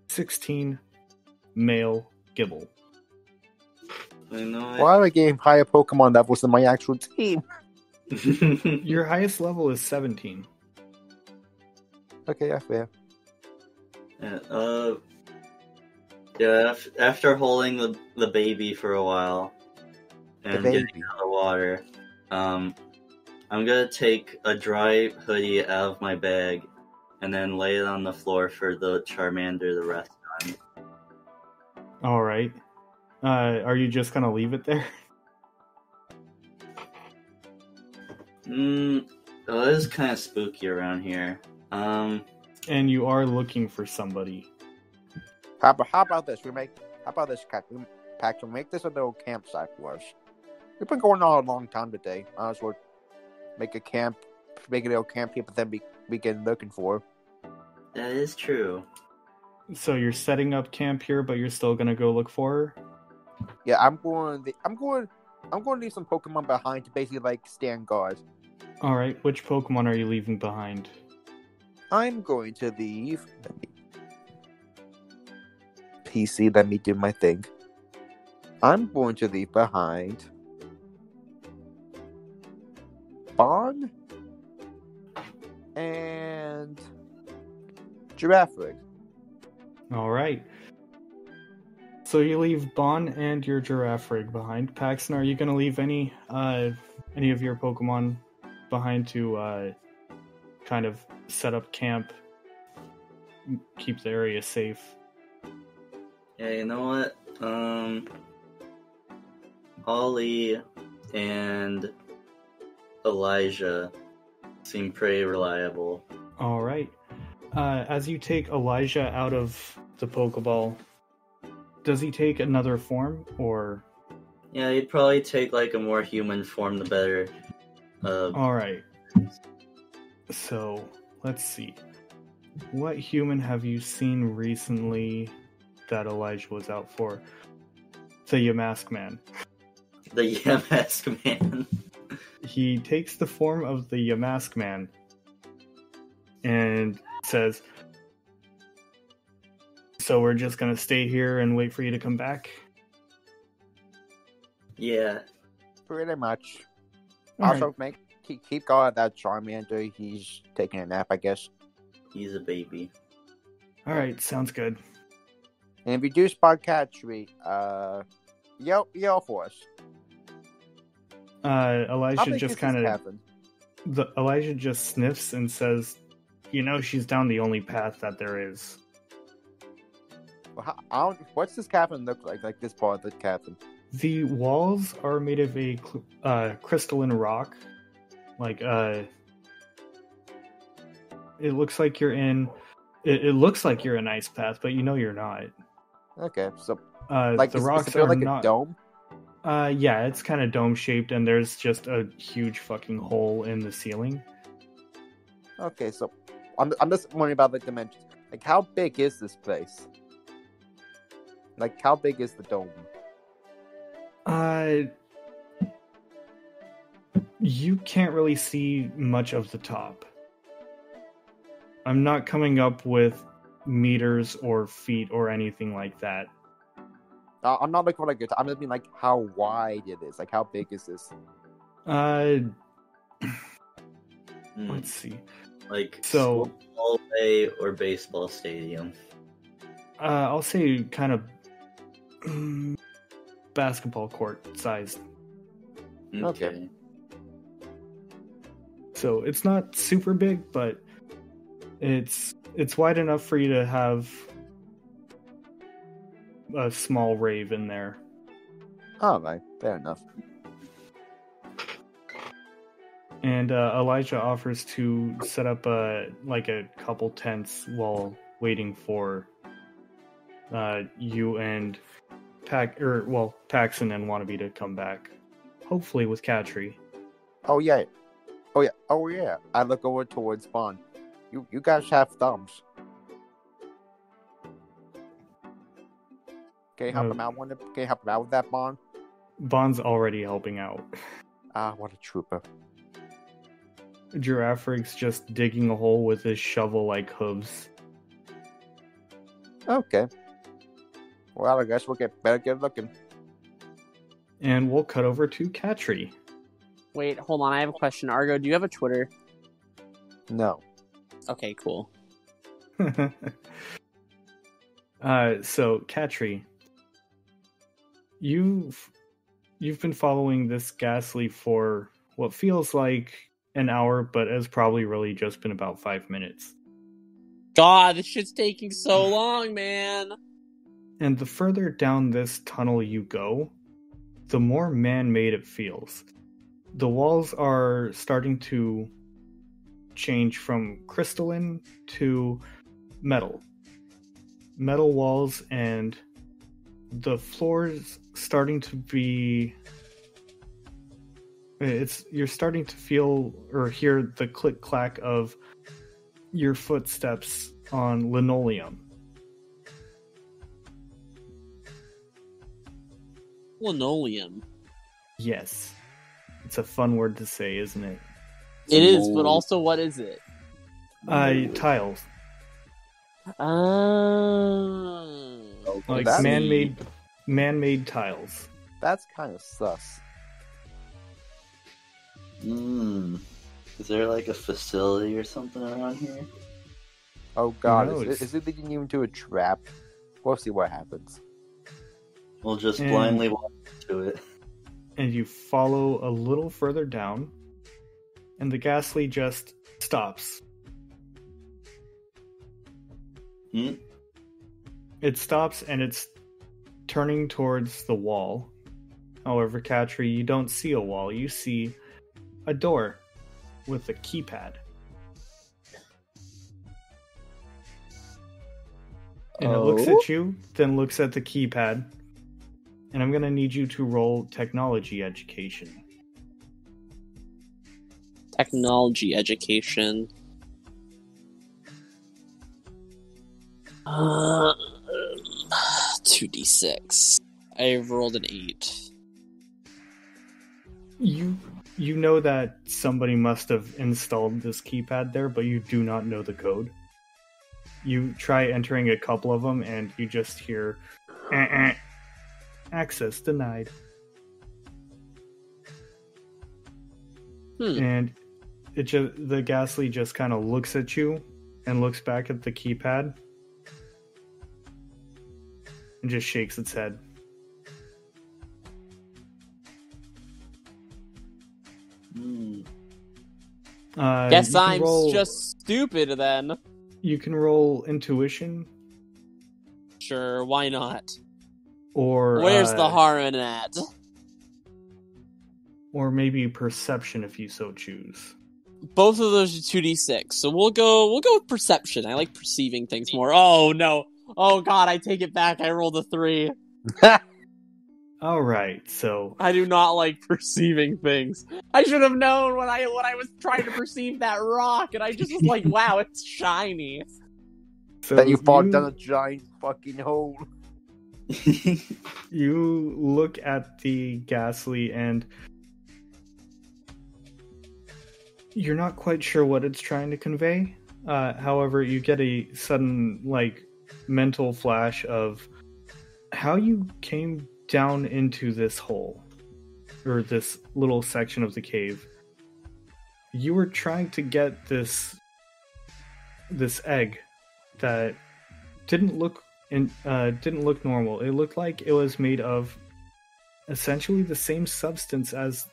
Speaker 4: 16 male Gibble.
Speaker 5: I know
Speaker 6: Why am I getting higher Pokemon levels than my actual team?
Speaker 4: Your highest level is 17.
Speaker 6: Okay, yeah, fair.
Speaker 5: Yeah, after holding the baby for a while and
Speaker 6: baby.
Speaker 5: getting out of the water, I'm gonna take a dry hoodie out of my bag and then lay it on the floor for the Charmander to rest on.
Speaker 4: All right. Are you just gonna leave it there?
Speaker 5: Well, it is kind of spooky around here.
Speaker 4: And you are looking for somebody.
Speaker 6: How about this? How about this, Paxon? Make this a little campsite for us. We've been going on a long time today. Might as well make a little camp here, but then we begin looking for.
Speaker 5: That is true.
Speaker 4: So you're setting up camp here, but you're still gonna go look for her?
Speaker 6: Yeah, I'm going to leave some Pokemon behind to basically like stand guard.
Speaker 4: All right, which Pokemon are you leaving behind?
Speaker 6: I'm going to leave. PC, let me do my thing. I'm going to leave behind Bon and Giraffe.
Speaker 4: All right. So you leave Bon and your Giraffe behind. Paxton, are you going to leave any of your Pokemon behind to kind of set up camp, keep the area safe?
Speaker 5: Yeah, you know what? Ollie and Elijah seem pretty reliable.
Speaker 4: All right. As you take Elijah out of the Pokeball, does he take another form, or?
Speaker 5: Yeah, he'd probably take like a more human form, the better.
Speaker 4: All right. So let's see. What human have you seen recently that Elijah was out for? The Yamask Man.
Speaker 5: The Yamask Man.
Speaker 4: He takes the form of the Yamask Man and says, "So we're just gonna stay here and wait for you to come back?"
Speaker 5: Yeah.
Speaker 6: Pretty much.
Speaker 4: All
Speaker 6: Also, keep going at that Charmander. He's taking a nap, I guess.
Speaker 5: He's a baby.
Speaker 4: All right, sounds good.
Speaker 6: And if you do spot Katri, yell for us.
Speaker 4: Elijah just kind of Elijah just sniffs and says, "You know, she's down the only path that there is."
Speaker 6: Well, what's this cavern look like? Like this part of the cavern?
Speaker 4: The walls are made of a crystalline rock. Like it looks like you're in. It looks like you're in Ice Path, but you know you're not.
Speaker 6: Okay, so
Speaker 4: like the rocks
Speaker 6: does it feel
Speaker 4: are
Speaker 6: like
Speaker 4: not
Speaker 6: a dome.
Speaker 4: Yeah, it's kind of dome shaped, and there's just a huge fucking hole in the ceiling.
Speaker 6: Okay, so I'm just wondering about the dimensions. Like, how big is this place? Like, how big is the dome?
Speaker 4: You can't really see much of the top. I'm not coming up with meters or feet or anything like that.
Speaker 6: I'm not looking for like I'm just mean like how wide it is. Like, how big is this?
Speaker 4: Let's see.
Speaker 5: Like
Speaker 4: So
Speaker 5: football bay or baseball stadium.
Speaker 4: I'll say kind of basketball court sized.
Speaker 5: Okay.
Speaker 4: So it's not super big, but it's wide enough for you to have a small rave in there.
Speaker 6: Oh, right, fair enough.
Speaker 4: And Elijah offers to set up a couple tents while waiting for you and Paxon and Wannabe to come back. Hopefully with Katri.
Speaker 6: Oh yeah. I look over towards Bond. You guys have thumbs. Can you help him out? Can you help him out with that, Bond?
Speaker 4: Bond's already helping out.
Speaker 6: Ah, what a trooper.
Speaker 4: Giraffrig's just digging a hole with his shovel-like hooves.
Speaker 6: Okay. Well, I guess we'll better get looking.
Speaker 4: And we'll cut over to Katri.
Speaker 3: Wait, hold on. I have a question. Argo, do you have a Twitter?
Speaker 6: No.
Speaker 3: Okay, cool.
Speaker 4: So, Katri, you've been following this Ghastly for what feels like an hour, but has probably really just been about 5 minutes.
Speaker 3: God, this shit's taking so long, man.
Speaker 4: And the further down this tunnel you go, the more man-made it feels. The walls are starting to change from crystalline to metal. Metal walls, and the floor's starting to be... You're starting to feel or hear the click-clack of your footsteps on linoleum.
Speaker 3: Linoleum.
Speaker 4: Yes. It's a fun word to say, isn't it?
Speaker 3: It is, but also what is it?
Speaker 4: Tiles. Like
Speaker 6: that's-
Speaker 4: man-made tiles.
Speaker 6: That's kind of sus.
Speaker 5: Is there like a facility or something around here?
Speaker 6: Oh god,
Speaker 4: Who knows?
Speaker 6: is it leading you into a trap? We'll see what happens.
Speaker 5: We'll just
Speaker 4: And-
Speaker 5: blindly walk into it.
Speaker 4: And you follow a little further down, and the ghastly just stops. It stops, and it's turning towards the wall. However, Katri, you don't see a wall. You see a door with a keypad. And it looks at you, then looks at the keypad. And I'm going to need you to roll technology education.
Speaker 3: Technology education. 2d6. I've rolled an 8.
Speaker 4: You know that somebody must have installed this keypad there, but you do not know the code. You try entering a couple of them, and you just hear, access denied. And the ghastly just kind of looks at you and looks back at the keypad and just shakes its head.
Speaker 3: Guess
Speaker 4: you can
Speaker 3: I'm
Speaker 4: roll-
Speaker 3: just stupid then.
Speaker 4: You can roll intuition,
Speaker 3: Sure, why not?
Speaker 4: or
Speaker 3: Where's the harm in that?
Speaker 4: or maybe perception if you so choose.
Speaker 3: Both of those are 2d6, so we'll go with perception. I like perceiving things more. Oh no. Oh god, I take it back. I rolled a 3.
Speaker 4: All right, so
Speaker 3: I do not like perceiving things. I should have known when I was trying to perceive that rock, and I just was like, wow, it's shiny.
Speaker 6: Then you fall down a giant fucking hole.
Speaker 4: You look at the ghastly, and you're not quite sure what it's trying to convey. However, you get a sudden, mental flash of how you came down into this hole, or this little section of the cave. You were trying to get this egg that didn't look normal. It looked like it was made of essentially the same substance as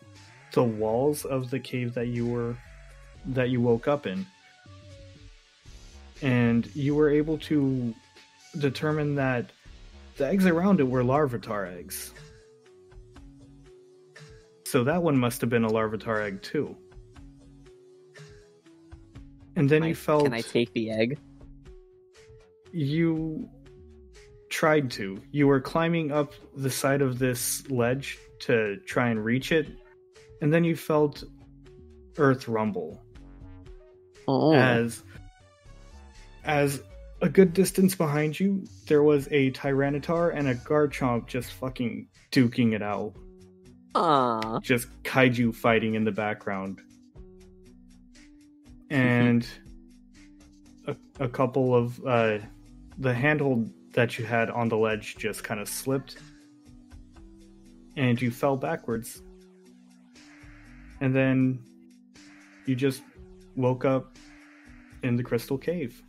Speaker 4: the walls of the cave that you woke up in. And you were able to determine that the eggs around it were Larvitar eggs. So that one must have been a Larvitar egg too. And then you felt...
Speaker 3: Can I take the egg?
Speaker 4: You tried to. You were climbing up the side of this ledge to try and reach it, and then you felt earth rumble.
Speaker 3: Oh.
Speaker 4: As a good distance behind you, there was a Tyranitar and a Garchomp just fucking duking it out. Just kaiju fighting in the background. And a couple of the handhold that you had on the ledge just kind of slipped, and you fell backwards. And then you just woke up in the crystal cave.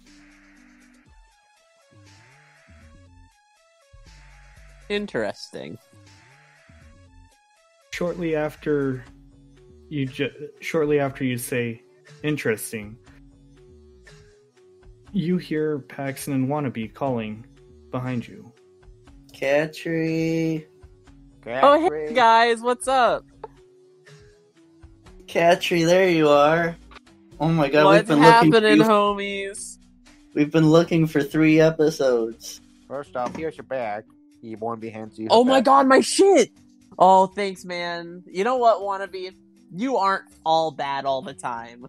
Speaker 3: Interesting.
Speaker 4: Shortly after you say interesting, you hear Paxon and Wannabe calling behind you.
Speaker 5: Katri!
Speaker 3: Oh, hey guys, what's up?
Speaker 5: Katri, there you are. Oh my god,
Speaker 3: What's happening, homies?
Speaker 5: We've been looking for 3 episodes.
Speaker 6: First off, here's your bag. You want to be hands you.
Speaker 3: Oh my god, my shit! Oh, thanks, man. You know what, Wannabe? You aren't all bad all the time.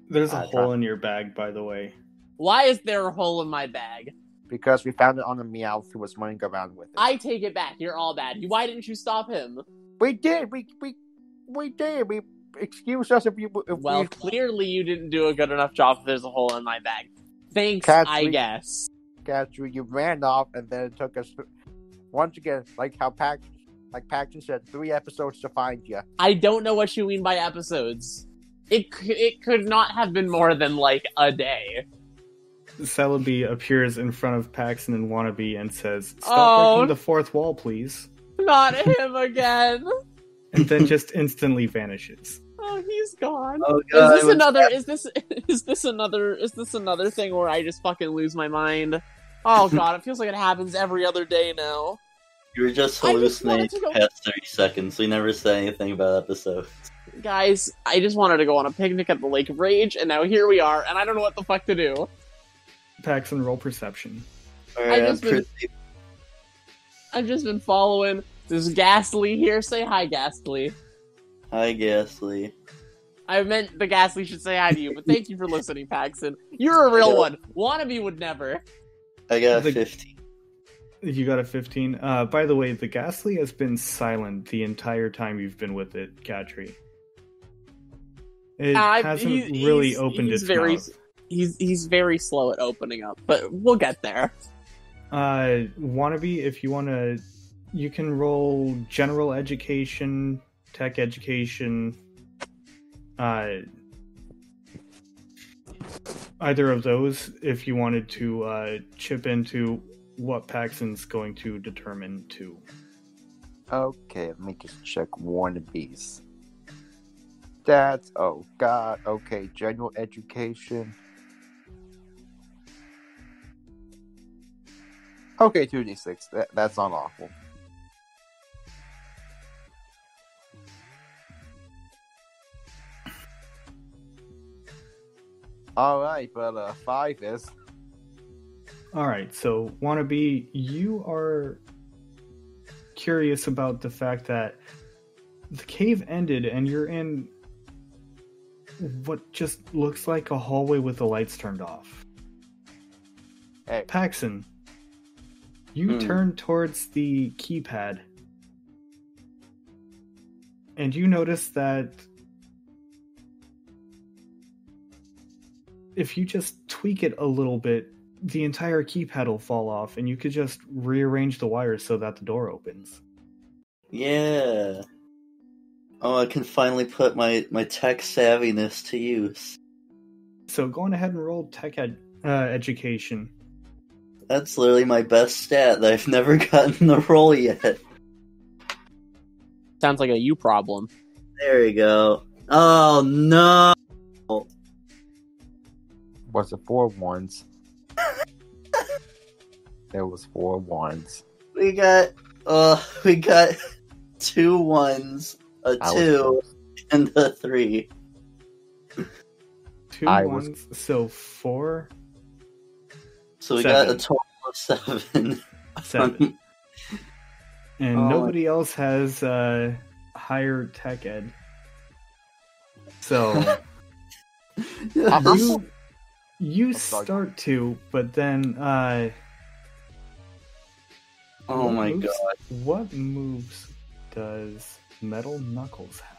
Speaker 4: There's a hole in your bag, by the way.
Speaker 3: Why is there a hole in my bag?
Speaker 6: Because we found it on a Meowth who was running around with it.
Speaker 3: I take it back. You're all bad. Why didn't you stop him?
Speaker 6: We did. We did. We excuse us if
Speaker 3: Well, clearly you didn't do a good enough job if there's a hole in my bag. Thanks,
Speaker 6: Katri,
Speaker 3: I guess.
Speaker 6: Katri, you ran off and then it took us once again, like Paxon said, 3 episodes to find you.
Speaker 3: I don't know what you mean by episodes. It could not have been more than like a day.
Speaker 4: Celebi appears in front of Paxon and Wannabe and says, "Stop breaking the fourth wall, please."
Speaker 3: Not him again.
Speaker 4: And then just instantly vanishes.
Speaker 3: Oh, he's gone.
Speaker 5: Oh, God,
Speaker 3: Is this another thing where I just fucking lose my mind? Oh god, it feels like it happens every other day now.
Speaker 5: You were just hallucinating the past 30 seconds. We never said anything about episodes.
Speaker 3: Guys, I just wanted to go on a picnic at the Lake of Rage, and now here we are, and I don't know what the fuck to do.
Speaker 4: Paxon, roll perception.
Speaker 5: Alright,
Speaker 3: I've just been following this Ghastly here. Say hi, Ghastly.
Speaker 5: Hi, Ghastly.
Speaker 3: I meant the Ghastly should say hi to you, but thank you for listening, Paxon. You're a real one. Wannabe would never.
Speaker 5: I got a 15.
Speaker 4: You got a 15? By the way, the Ghastly has been silent the entire time you've been with it, Katri. It hasn't really opened its mouth.
Speaker 3: He's very slow at opening up, but we'll get there.
Speaker 4: Wannabe, if you want to, you can roll general education, tech education, either of those if you wanted to chip into what Paxon's going to determine too.
Speaker 6: Okay, let me just check Wannabe's stats. Oh god, okay, general education. Okay, 2d6. That's not awful. Alright, but 5 is.
Speaker 4: Alright, so Wannabe, you are curious about the fact that the cave ended and you're in what just looks like a hallway with the lights turned off.
Speaker 6: Hey.
Speaker 4: Paxon, you turn towards the keypad and you notice that if you just tweak it a little bit, the entire keypad will fall off and you could just rearrange the wires so that the door opens.
Speaker 5: Yeah. Oh, I can finally put my tech savviness to use.
Speaker 4: So go on ahead and roll tech education.
Speaker 5: That's literally my best stat that I've never gotten the roll yet.
Speaker 3: Sounds like a you problem.
Speaker 5: There we go. Oh no!
Speaker 6: Was it 4 ones? There was 4 ones.
Speaker 5: We got 2 ones, a 2, and a 3.
Speaker 4: 2 ones, so 4.
Speaker 5: So we got a total of 7.
Speaker 4: 7. And nobody else has higher tech ed. So you start to, but then
Speaker 5: oh my god.
Speaker 4: What moves does Metal Knuckles have?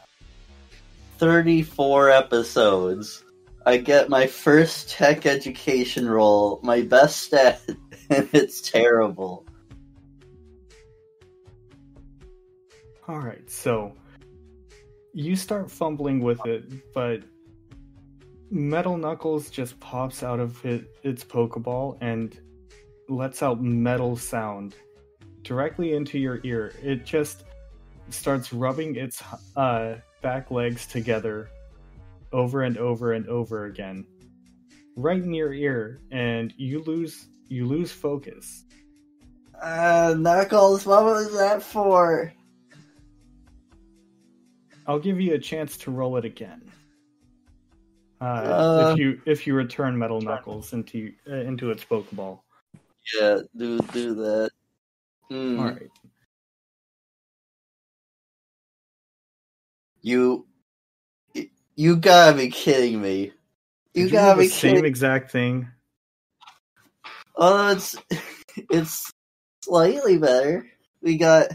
Speaker 5: 34 episodes. I get my first tech education roll, my best stat, and it's terrible.
Speaker 4: Alright, so you start fumbling with it, but Metal Knuckles just pops out of its Pokeball and lets out metal sound directly into your ear. It just starts rubbing its back legs together over and over and over again, right in your ear, and you lose focus.
Speaker 5: Knuckles, what was that for?
Speaker 4: I'll give you a chance to roll it again. If you return Metal Knuckles into its Pokeball.
Speaker 5: Yeah, do that.
Speaker 4: All right.
Speaker 5: You gotta be kidding me.
Speaker 4: You gotta be kidding. Same exact thing.
Speaker 5: Oh, it's slightly better. We got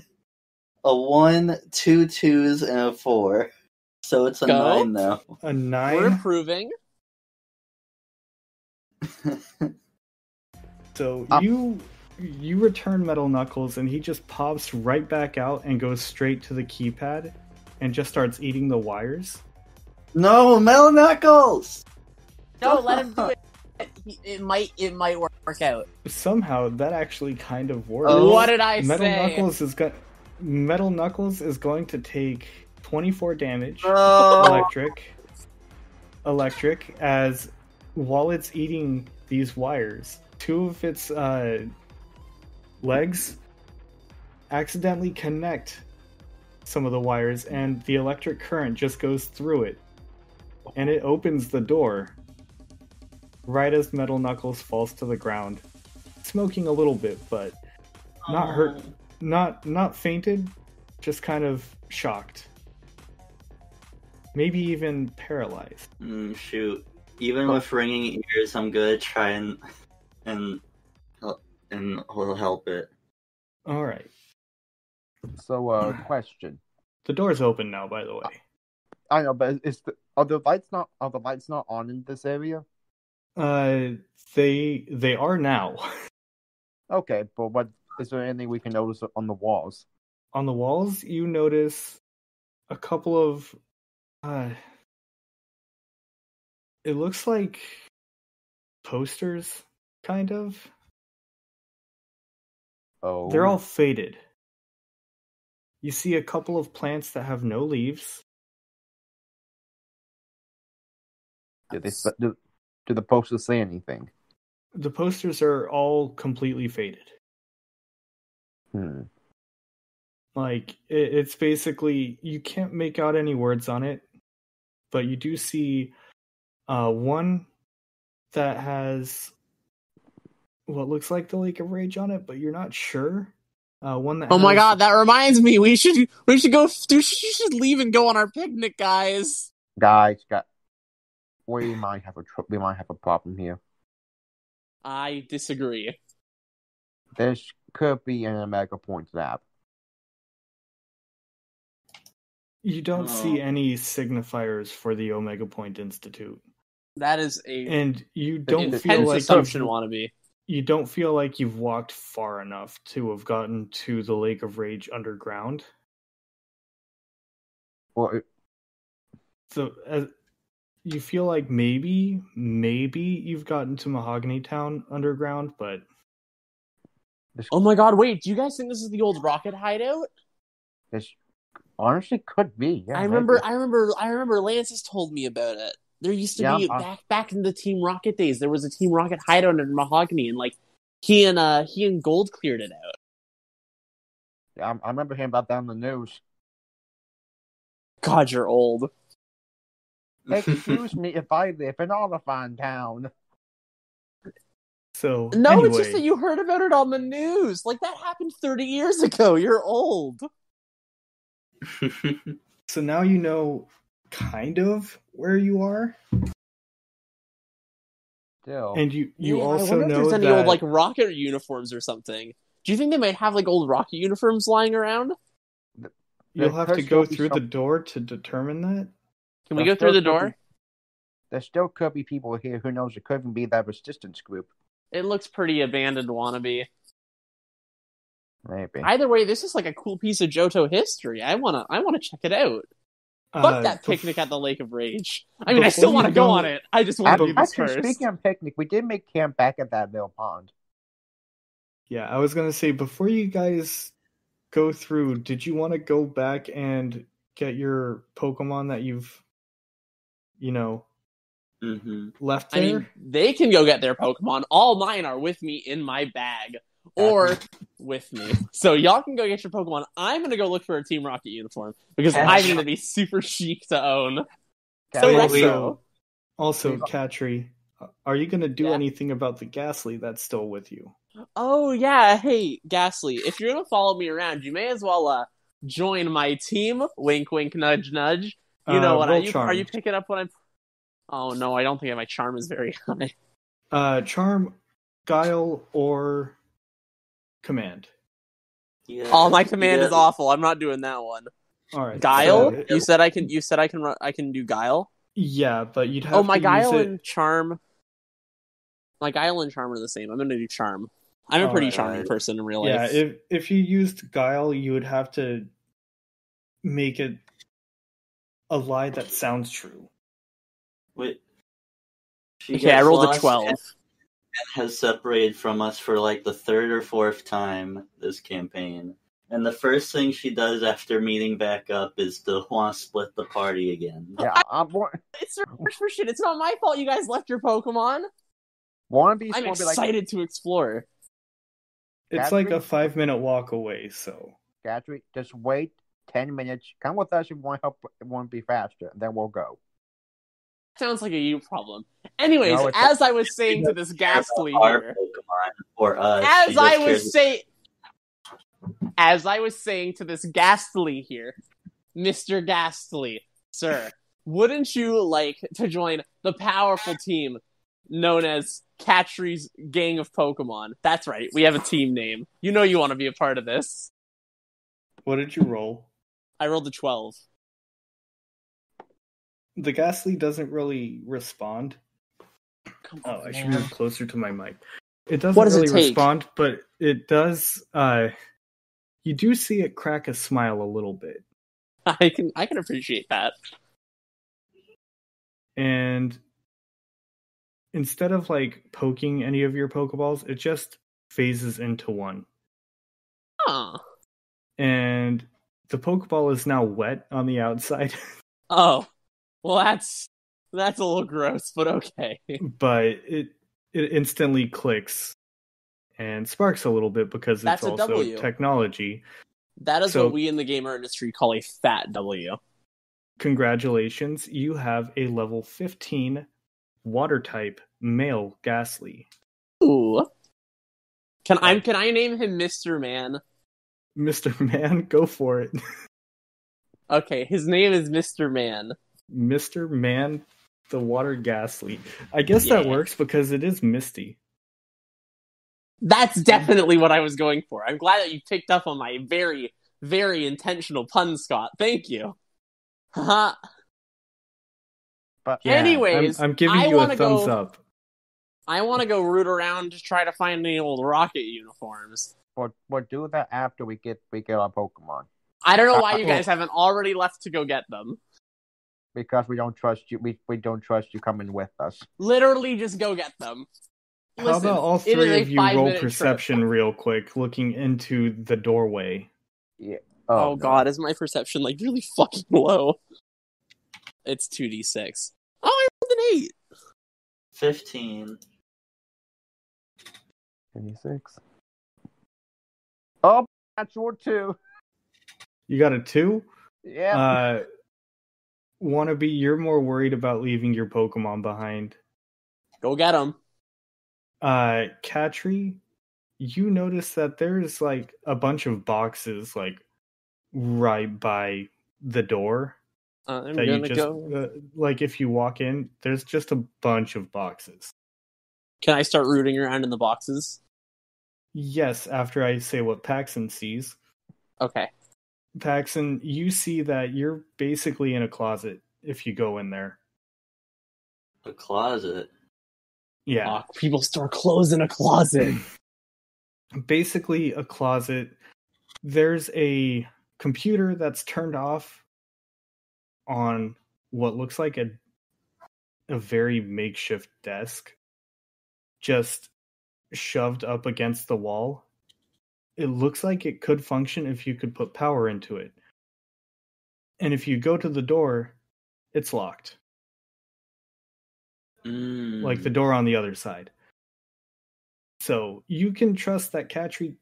Speaker 5: a 1, 2 2s, and a 4. So it's a 9 now.
Speaker 4: A 9?
Speaker 3: We're improving.
Speaker 4: So you return Metal Knuckles, and he just pops right back out and goes straight to the keypad and just starts eating the wires.
Speaker 5: No, Metal Knuckles!
Speaker 3: No, let him do it. It might work out.
Speaker 4: Somehow that actually kind of works.
Speaker 3: Oh, what did I say?
Speaker 4: Metal Knuckles is going to take 24 damage.
Speaker 5: Oh.
Speaker 4: Electric, as while it's eating these wires, 2 of its legs accidentally connect some of the wires, and the electric current just goes through it, and it opens the door right as Metal Knuckles falls to the ground, smoking a little bit, but not hurt, not fainted, just kind of shocked, maybe even paralyzed.
Speaker 5: Shoot! Even with ringing ears, I'm gonna try and we'll help it.
Speaker 4: All right.
Speaker 7: So, question.
Speaker 4: The door's open now, by the way.
Speaker 7: I know, but are the lights not on in this area?
Speaker 4: They are now.
Speaker 7: Okay, but what is there anything we can notice on the walls?
Speaker 4: On the walls, you notice a couple of it looks like posters, kind of.
Speaker 7: Oh.
Speaker 4: They're all faded. You see a couple of plants that have no leaves.
Speaker 7: Do the posters say anything?
Speaker 4: The posters are all completely faded. Like, it's basically, you can't make out any words on it, but you do see one that has what looks like the Lake of Rage on it, but you're not sure. One that
Speaker 3: my god, that reminds me, we should leave and go on our picnic, guys.
Speaker 7: Guys, we might have a problem here.
Speaker 3: I disagree.
Speaker 7: This could be an Omega Point lab.
Speaker 4: You don't see any signifiers for the Omega Point Institute.
Speaker 3: That is
Speaker 4: and you don't feel like
Speaker 3: assumption, Wannabe.
Speaker 4: You don't feel like you've walked far enough to have gotten to the Lake of Rage underground.
Speaker 7: Well,
Speaker 4: you feel like maybe you've gotten to Mahogany Town underground, but
Speaker 3: oh my god! Wait, do you guys think this is the old Rocket hideout?
Speaker 7: This honestly could be. Yeah,
Speaker 3: I remember. Lance has told me about it. There used to be back in the Team Rocket days. There was a Team Rocket hideout in Mahogany, and like he and Gold cleared it out.
Speaker 7: Yeah, I remember hearing about that on the news.
Speaker 3: God, you're old.
Speaker 7: Excuse me if I live in Oliphant Town.
Speaker 4: So
Speaker 3: no,
Speaker 4: anyway.
Speaker 3: It's just that you heard about it on the news. Like that happened 30 years ago. You're old.
Speaker 4: So now you know kind of where you are.
Speaker 7: Still.
Speaker 4: And you also
Speaker 3: I wonder
Speaker 4: know
Speaker 3: if there's any
Speaker 4: that
Speaker 3: old like rocket uniforms or something. Do you think they might have like old rocket uniforms lying around?
Speaker 4: You'll have to go through the door to determine that.
Speaker 3: Can we go through the door?
Speaker 7: There still could be people here. Who knows? It could even be that resistance group.
Speaker 3: It looks pretty abandoned, Wannabe.
Speaker 7: Maybe.
Speaker 3: Either way, this is like a cool piece of Johto history. I wanna check it out. Fuck that picnic at the Lake of Rage. I mean, I still want to go on it. I just want to do this first.
Speaker 7: Speaking of picnic, we did make camp back at that little pond.
Speaker 4: Yeah, I was gonna say, before you guys go through, did you want to go back and get your Pokemon that you've, left there?
Speaker 3: I mean, they can go get their Pokemon. All mine are with me in my bag. Or with me. So y'all can go get your Pokemon. I'm going to go look for a Team Rocket uniform. Because I'm going to be super chic to own.
Speaker 4: Also, Katri, are you going to do
Speaker 3: Yeah?
Speaker 4: anything about the Ghastly that's still with you?
Speaker 3: Oh yeah, hey Ghastly, if you're gonna follow me around, you may as well join my team. Wink, wink, nudge, nudge. You know what?
Speaker 4: Roll
Speaker 3: Are you
Speaker 4: charm.
Speaker 3: picking up what I'm? Oh no, I don't think my charm is very high.
Speaker 4: Charm, guile, or command.
Speaker 5: Yeah,
Speaker 3: Oh, my
Speaker 5: you
Speaker 3: command is
Speaker 5: got-
Speaker 3: awful. I'm not doing that one.
Speaker 4: All right.
Speaker 3: Guile?
Speaker 4: So,
Speaker 3: You said I can. You said I can. I can do guile.
Speaker 4: yeah, but you'd have
Speaker 3: Oh, my
Speaker 4: to
Speaker 3: guile
Speaker 4: use it.
Speaker 3: and charm. My guile and charm are the same. I'm gonna do charm. I'm a pretty
Speaker 4: Alright.
Speaker 3: charming person in real
Speaker 4: Yeah,
Speaker 3: life.
Speaker 4: if you used guile, you would have to make it a lie that sounds true.
Speaker 5: Wait. She
Speaker 3: Okay, I
Speaker 5: gets
Speaker 3: rolled a
Speaker 5: lost
Speaker 3: 12.
Speaker 5: and has separated from us for like the third or fourth time this campaign. And the first thing she does after meeting back up is to want to split the party again.
Speaker 6: Yeah, I'm
Speaker 3: It's for shit. It's not my fault you guys left your Pokemon.
Speaker 6: Wannabe.
Speaker 3: I'm
Speaker 6: Be like,
Speaker 3: excited to explore.
Speaker 4: It's
Speaker 6: Katri?
Speaker 4: like a 5-minute walk away, so
Speaker 6: Katri, just wait 10 minutes. Come with us if you want help. It won't be faster. Then we'll go.
Speaker 3: Sounds like a you problem. Anyways,
Speaker 6: No, it's-
Speaker 3: as I was saying to this Ghastly
Speaker 5: Our
Speaker 3: here,
Speaker 5: Pokemon or us.
Speaker 3: as I was saying to this Ghastly here, Mr. Ghastly, sir, wouldn't you like to join the powerful team known as Catri's Gang of Pokemon? That's right, we have a team name. You know you want to be a part of this.
Speaker 4: what did you roll?
Speaker 3: I rolled a 12.
Speaker 4: The Ghastly doesn't really respond. Oh, I should move closer to my mic. It doesn't
Speaker 3: What does it
Speaker 4: really
Speaker 3: take?
Speaker 4: respond, but it does. You do see it crack a smile a little bit,
Speaker 3: I can appreciate that.
Speaker 4: and instead of like poking any of your Pokeballs, it just phases into one,
Speaker 3: Huh.
Speaker 4: and the Pokeball is now wet on the outside,
Speaker 3: Oh. Well, that's a little gross, but okay.
Speaker 4: but it instantly clicks and sparks a little bit because it's
Speaker 3: That's a
Speaker 4: also
Speaker 3: W.
Speaker 4: technology.
Speaker 3: That is
Speaker 4: So-
Speaker 3: what we in the gamer industry call a fat W.
Speaker 4: Congratulations, you have a level 15 water type male Ghastly.
Speaker 3: Ooh. Can I name him Mr. Man?
Speaker 4: Mr. Man, go for it.
Speaker 3: Okay, his name is Mr. Man.
Speaker 4: Mr. Man, the water Ghastly. I guess that
Speaker 3: Yeah.
Speaker 4: works because it is misty.
Speaker 3: That's definitely what I was going for. I'm glad that you picked up on my very, very intentional pun, Scott. Thank you. Haha.
Speaker 6: But
Speaker 4: Yeah,
Speaker 3: Anyways,
Speaker 4: I'm giving
Speaker 3: I
Speaker 4: you a
Speaker 3: wanna
Speaker 4: thumbs
Speaker 3: go-
Speaker 4: up.
Speaker 3: I want to go root around to try to find any old Rocket uniforms.
Speaker 6: we'll do that after we get our Pokemon.
Speaker 3: I don't know why you
Speaker 4: Well-
Speaker 3: guys haven't already left to go get them.
Speaker 6: Because we don't trust you. We don't trust you coming with us.
Speaker 3: Literally, just go get them.
Speaker 4: How
Speaker 3: Listen,
Speaker 4: about all
Speaker 3: it is
Speaker 4: three
Speaker 3: a
Speaker 4: of you roll
Speaker 3: 5-minute
Speaker 4: perception real quick, looking into the doorway?
Speaker 6: Yeah.
Speaker 3: Oh,
Speaker 6: no.
Speaker 3: God, is my perception like really fucking low? It's 2d6. Oh, I rolled an 8.
Speaker 5: 15.
Speaker 6: 26. Oh, natural 2.
Speaker 4: You got a 2?
Speaker 6: Yeah.
Speaker 4: Wannabe, you're more worried about leaving your Pokemon behind.
Speaker 3: Go get them.
Speaker 4: Katri, you notice that there's like a bunch of boxes like right by the door.
Speaker 3: I'm
Speaker 4: That you
Speaker 3: gonna
Speaker 4: just
Speaker 3: go.
Speaker 4: like if you walk in, there's just a bunch of boxes.
Speaker 3: Can I start rooting around in the boxes?
Speaker 4: Yes, after I say what Paxon sees.
Speaker 3: Okay.
Speaker 4: Paxon, you see that you're basically in a closet if you go in there.
Speaker 5: A closet.
Speaker 4: Yeah.
Speaker 3: Oh, people store clothes in a closet.
Speaker 4: Basically a closet. There's a computer that's turned off on what looks like a very makeshift desk, just shoved up against the wall. It looks like it could function if you could put power into it. And if you go to the door, it's locked. Like the door on the other side. So you can trust that Katri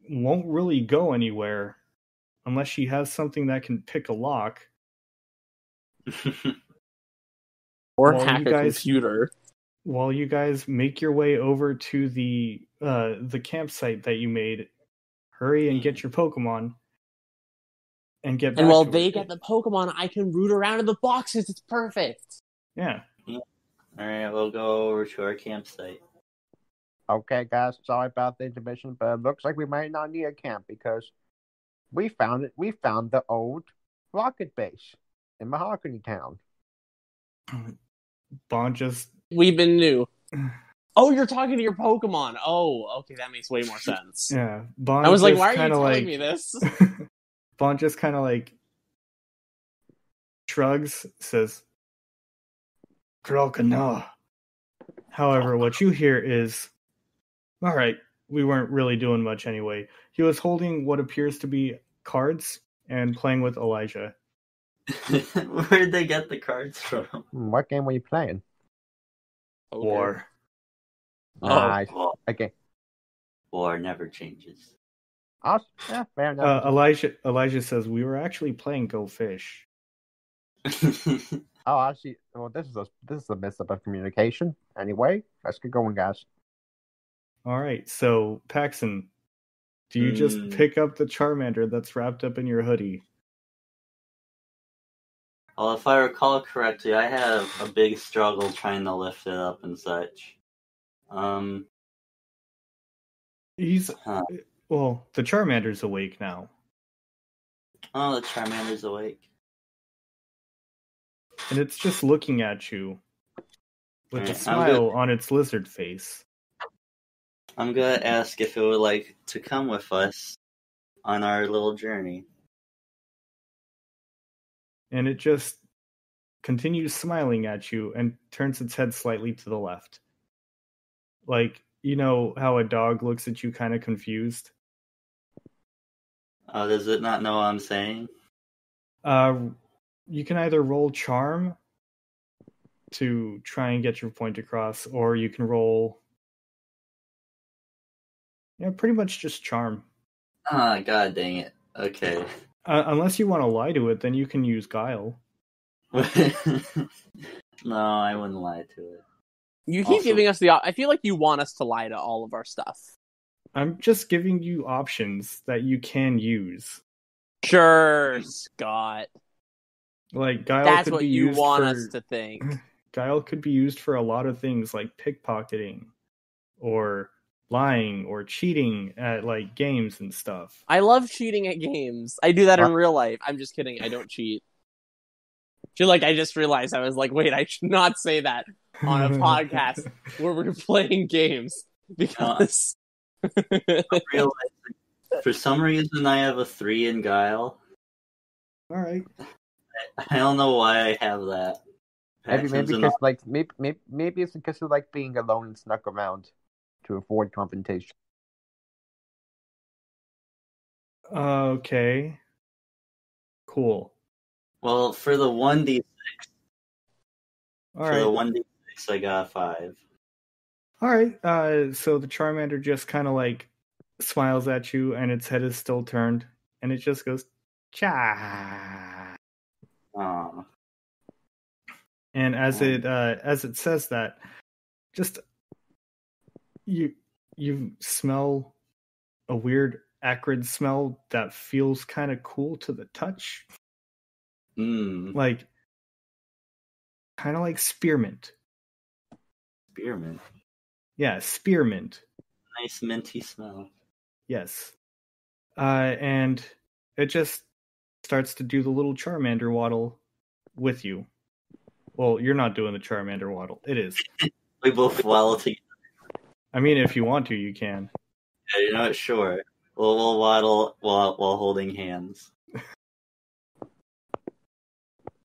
Speaker 4: won't really go anywhere unless she has something that can pick a lock.
Speaker 3: Or
Speaker 4: While
Speaker 3: hack
Speaker 4: you
Speaker 3: a
Speaker 4: guys-
Speaker 3: computer.
Speaker 4: While you guys make your way over to the campsite that you made, hurry and get your Pokemon and get back
Speaker 3: And while
Speaker 4: to
Speaker 3: they
Speaker 4: it.
Speaker 3: get the Pokemon, I can root around in the boxes. It's perfect.
Speaker 4: Yeah.
Speaker 5: Alright, we'll go over to our campsite.
Speaker 6: Okay, guys, sorry about the intermission, but it looks like we might not need a camp because we found it. We found the old rocket base in Mahogany Town.
Speaker 4: Bond just
Speaker 3: We've been new. Oh, you're talking to your Pokemon. Oh, okay, that makes way more sense.
Speaker 4: Bond
Speaker 3: I was like,
Speaker 4: just
Speaker 3: why are you
Speaker 4: kinda
Speaker 3: telling me this?
Speaker 4: Bond just kind of like shrugs, says, Kralkana. However, what you hear is, all right, we weren't really doing much anyway. He was holding what appears to be cards and playing with Elijah.
Speaker 5: Where did they get the cards from?
Speaker 6: What game were you playing?
Speaker 4: War.
Speaker 3: Oh.
Speaker 6: Nice.
Speaker 5: Well,
Speaker 6: Okay.
Speaker 5: war never changes.
Speaker 6: Awesome. Yeah, fair enough.
Speaker 4: Elijah says, we were actually playing Go Fish.
Speaker 6: Oh, actually, well, this is a mess up of communication. Anyway, let's get going, guys.
Speaker 4: All right, so Paxon, do you just pick up the Charmander that's wrapped up in your hoodie?
Speaker 5: Well, if I recall correctly, I had a big struggle trying to lift it up and such.
Speaker 4: He's
Speaker 5: Huh.
Speaker 4: well, the Charmander's awake now,
Speaker 5: Oh, the Charmander's awake.
Speaker 4: and it's just looking at you with a
Speaker 5: Alright,
Speaker 4: smile on its lizard face.
Speaker 5: I'm gonna ask if it would like to come with us on our little journey.
Speaker 4: And it just continues smiling at you and turns its head slightly to the left. Like, you know how a dog looks at you kind of confused?
Speaker 5: Does it not know what I'm saying?
Speaker 4: You can either roll Charm to try and get your point across, or you can roll... Yeah, pretty much just Charm.
Speaker 5: Ah, god dang it. Okay.
Speaker 4: Unless you want to lie to it, then you can use Guile.
Speaker 5: No, I wouldn't lie to it.
Speaker 3: You keep
Speaker 5: Also-
Speaker 3: giving us I feel like you want us to lie to all of our stuff.
Speaker 4: I'm just giving you options that you can use.
Speaker 3: Sure, Scott.
Speaker 4: Like Guile
Speaker 3: That's
Speaker 4: could
Speaker 3: what
Speaker 4: be
Speaker 3: you
Speaker 4: used
Speaker 3: want
Speaker 4: for...
Speaker 3: us to think.
Speaker 4: Guile could be used for a lot of things like pickpocketing or lying or cheating at like games and stuff.
Speaker 3: I love cheating at games. I do that in real life. I'm just kidding. I don't cheat. I just realized I was like, wait, I should not say that on a podcast where we're playing games because
Speaker 5: I'm realizing, for some reason, I have a 3 in Guile.
Speaker 4: All right.
Speaker 5: I don't know why I have that.
Speaker 6: Maybe
Speaker 5: Paxton's
Speaker 6: because like maybe it's because of like being alone and snuck around to avoid confrontation.
Speaker 4: Okay. Cool.
Speaker 5: Well, for the 1d6,
Speaker 4: All
Speaker 5: for the
Speaker 4: right.
Speaker 5: 1d6, I got a 5.
Speaker 4: All right. So the Charmander just kind of like smiles at you, and its head is still turned, and it just goes cha.
Speaker 5: Aw.
Speaker 4: And as it says that, just you smell a weird acrid smell that feels kind of cool to the touch, like kind of like spearmint.
Speaker 5: Spearmint.
Speaker 4: Yeah, spearmint.
Speaker 5: Nice minty smell.
Speaker 4: Yes. And it just starts to do the little Charmander waddle with you. Well, you're not doing the Charmander waddle. It is.
Speaker 5: We both waddle together.
Speaker 4: I mean, if you want to, you can.
Speaker 5: Yeah, you know what? Sure. We'll waddle while holding hands.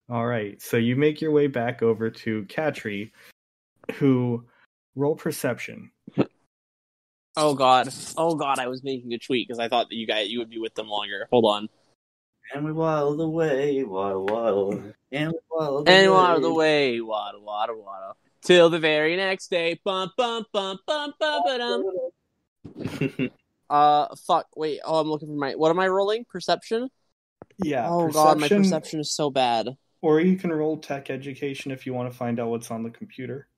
Speaker 4: All right. So you make your way back over to Katri, who roll perception.
Speaker 3: Oh god, I was making a tweet because I thought that you would be with them longer. Hold on.
Speaker 5: And we waddle away, waddle, waddle. And we waddle
Speaker 3: And
Speaker 5: away.
Speaker 3: out of the way, waddle, waddle, waddle. Till the very next day. Bum bum bum bum bum ba-dum. Fuck. Wait. Oh, I'm looking for what am I rolling? Perception?
Speaker 4: Yeah.
Speaker 3: Oh god, my perception is so bad.
Speaker 4: Or you can roll tech education if you want to find out what's on the computer.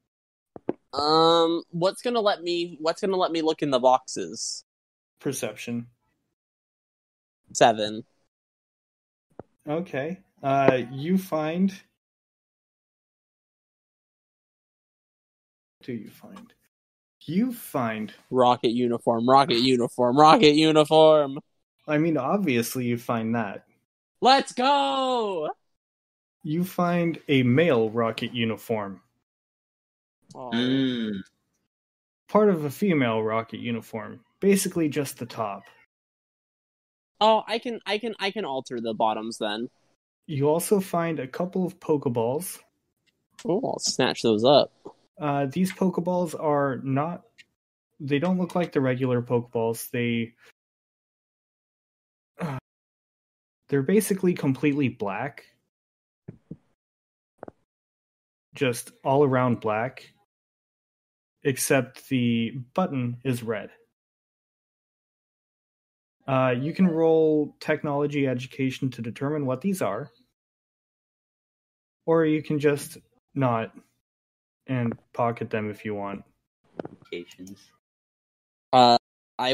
Speaker 3: What's gonna let me look in the boxes?
Speaker 4: Perception.
Speaker 3: 7.
Speaker 4: Okay. You find. What do you find? You find.
Speaker 3: Rocket uniform, rocket uniform, rocket uniform.
Speaker 4: I mean, obviously, you find that.
Speaker 3: Let's go!
Speaker 4: You find a male rocket uniform.
Speaker 3: Oh.
Speaker 4: Part of a female rocket uniform. Basically, just the top.
Speaker 3: Oh, I can alter the bottoms then.
Speaker 4: You also find a couple of Pokeballs.
Speaker 3: Oh, I'll snatch those up.
Speaker 4: These Pokeballs are not. They don't look like the regular Pokeballs. They're basically completely black. Just all around black. Except the button is red. You can roll technology education to determine what these are. Or you can just not and pocket them if you want.
Speaker 3: I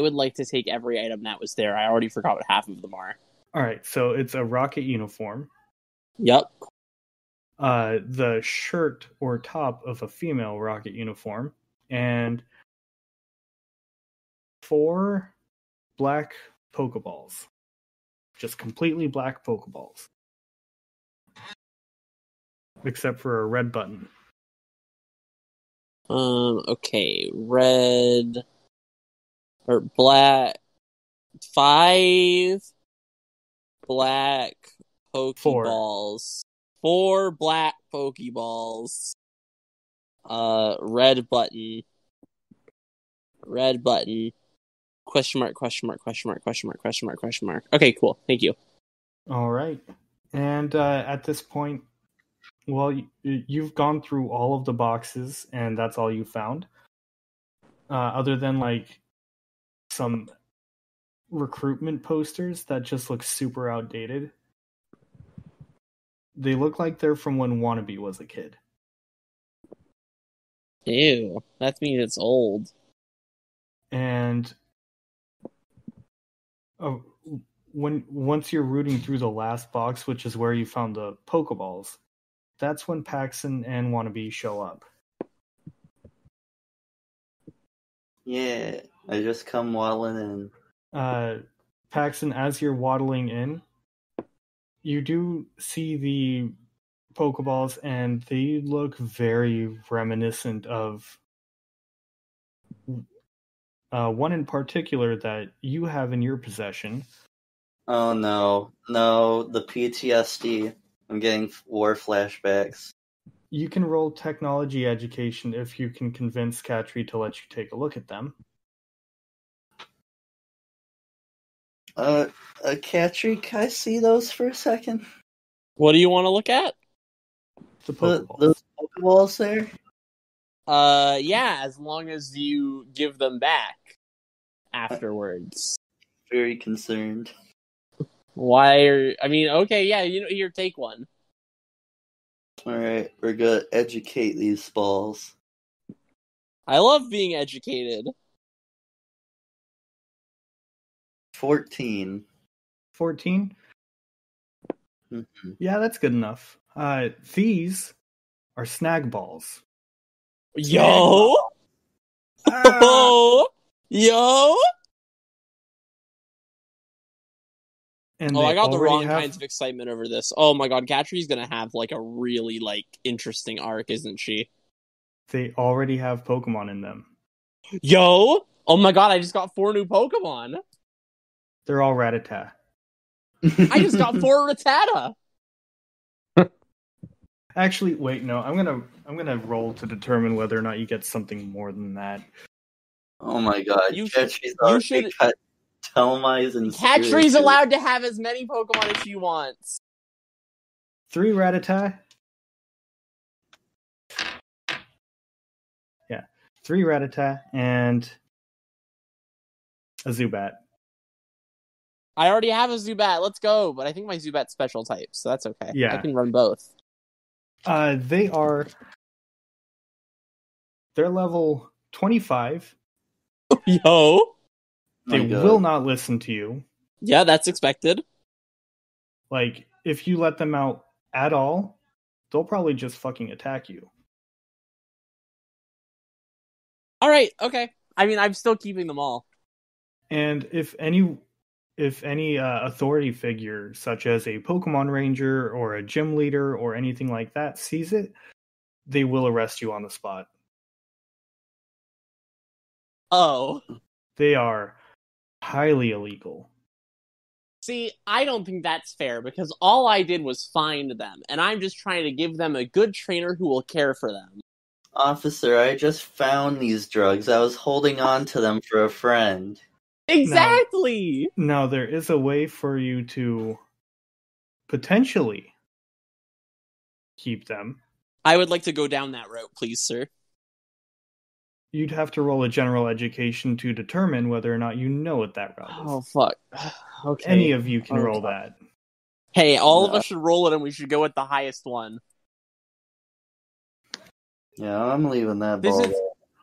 Speaker 3: would like to take every item that was there. I already forgot what half of them are.
Speaker 4: Alright, so it's a rocket uniform.
Speaker 3: Yep.
Speaker 4: The shirt or top of a female rocket uniform. And 4 black Pokeballs. Just completely black Pokeballs. Except for a red button.
Speaker 3: Okay. Red. Or black. 5 black Pokeballs. 4 black Pokeballs. Red button. Red button. Question mark, question mark, question mark, question mark, question mark, question mark. Okay, cool. Thank you.
Speaker 4: All right. And at this point, well, you've gone through all of the boxes, and that's all you found. Other than, like, some recruitment posters that just look super outdated. They look like they're from when Wannabe was a kid.
Speaker 3: Ew. That means it's old.
Speaker 4: And once you're rooting through the last box, which is where you found the Pokeballs, that's when Paxon and Wannabe show up.
Speaker 5: Yeah, I just come waddling in.
Speaker 4: Paxon, as you're waddling in, you do see the Pokeballs, and they look very reminiscent of one in particular that you have in your possession.
Speaker 5: Oh no, the PTSD. I'm getting war flashbacks.
Speaker 4: You can roll technology education if you can convince Katri to let you take a look at them.
Speaker 5: Katri, can I see those for a second?
Speaker 3: What do you want to look at?
Speaker 4: The Pokeballs.
Speaker 5: Those Pokeballs there?
Speaker 3: Yeah, as long as you give them back afterwards.
Speaker 5: Very concerned.
Speaker 3: Okay, yeah, here, take one.
Speaker 5: Alright, we're gonna educate these balls.
Speaker 3: I love being educated.
Speaker 5: 14.
Speaker 4: 14?
Speaker 5: Mm-hmm.
Speaker 4: Yeah, that's good enough. These are snag balls.
Speaker 3: Yo! Oh! Yo!
Speaker 4: And
Speaker 3: I got the wrong
Speaker 4: have...
Speaker 3: kinds of excitement over this. Oh my god, Catri's gonna have, like, a really, like, interesting arc, isn't she?
Speaker 4: They already have Pokemon in them.
Speaker 3: Yo! Oh my god, I just got 4 new Pokemon!
Speaker 4: They're all Rattata.
Speaker 3: I just got 4 Rattata!
Speaker 4: Actually, wait, no. I'm gonna roll to determine whether or not you get something more than that.
Speaker 5: Oh my god, Catri's already cut Telmize and
Speaker 3: Catri's allowed to have as many Pokemon as she wants.
Speaker 4: 3 Rattata. Yeah, 3 Rattata and a Zubat.
Speaker 3: I already have a Zubat. Let's go. But I think my Zubat's special type, so that's okay.
Speaker 4: Yeah.
Speaker 3: I can run both.
Speaker 4: They're level 25.
Speaker 3: Yo.
Speaker 4: They will not listen to you.
Speaker 3: Yeah, that's expected.
Speaker 4: Like, if you let them out at all, they'll probably just fucking attack you.
Speaker 3: All right, okay. I mean, I'm still keeping them all.
Speaker 4: And if any authority figure, such as a Pokemon Ranger or a gym leader or anything like that, sees it, they will arrest you on the spot.
Speaker 3: Oh.
Speaker 4: They are highly illegal.
Speaker 3: See, I don't think that's fair because all I did was find them, and I'm just trying to give them a good trainer who will care for them.
Speaker 5: Officer, I just found these drugs. I was holding on to them for a friend.
Speaker 3: Exactly!
Speaker 4: Now, there is a way for you to potentially keep them.
Speaker 3: I would like to go down that route, please, sir.
Speaker 4: You'd have to roll a general education to determine whether or not you know what that route is.
Speaker 3: Oh, fuck. Okay.
Speaker 4: Any of you can roll that.
Speaker 3: Hey, all of us should roll it and we should go with the highest one.
Speaker 5: Yeah, I'm leaving that ball there.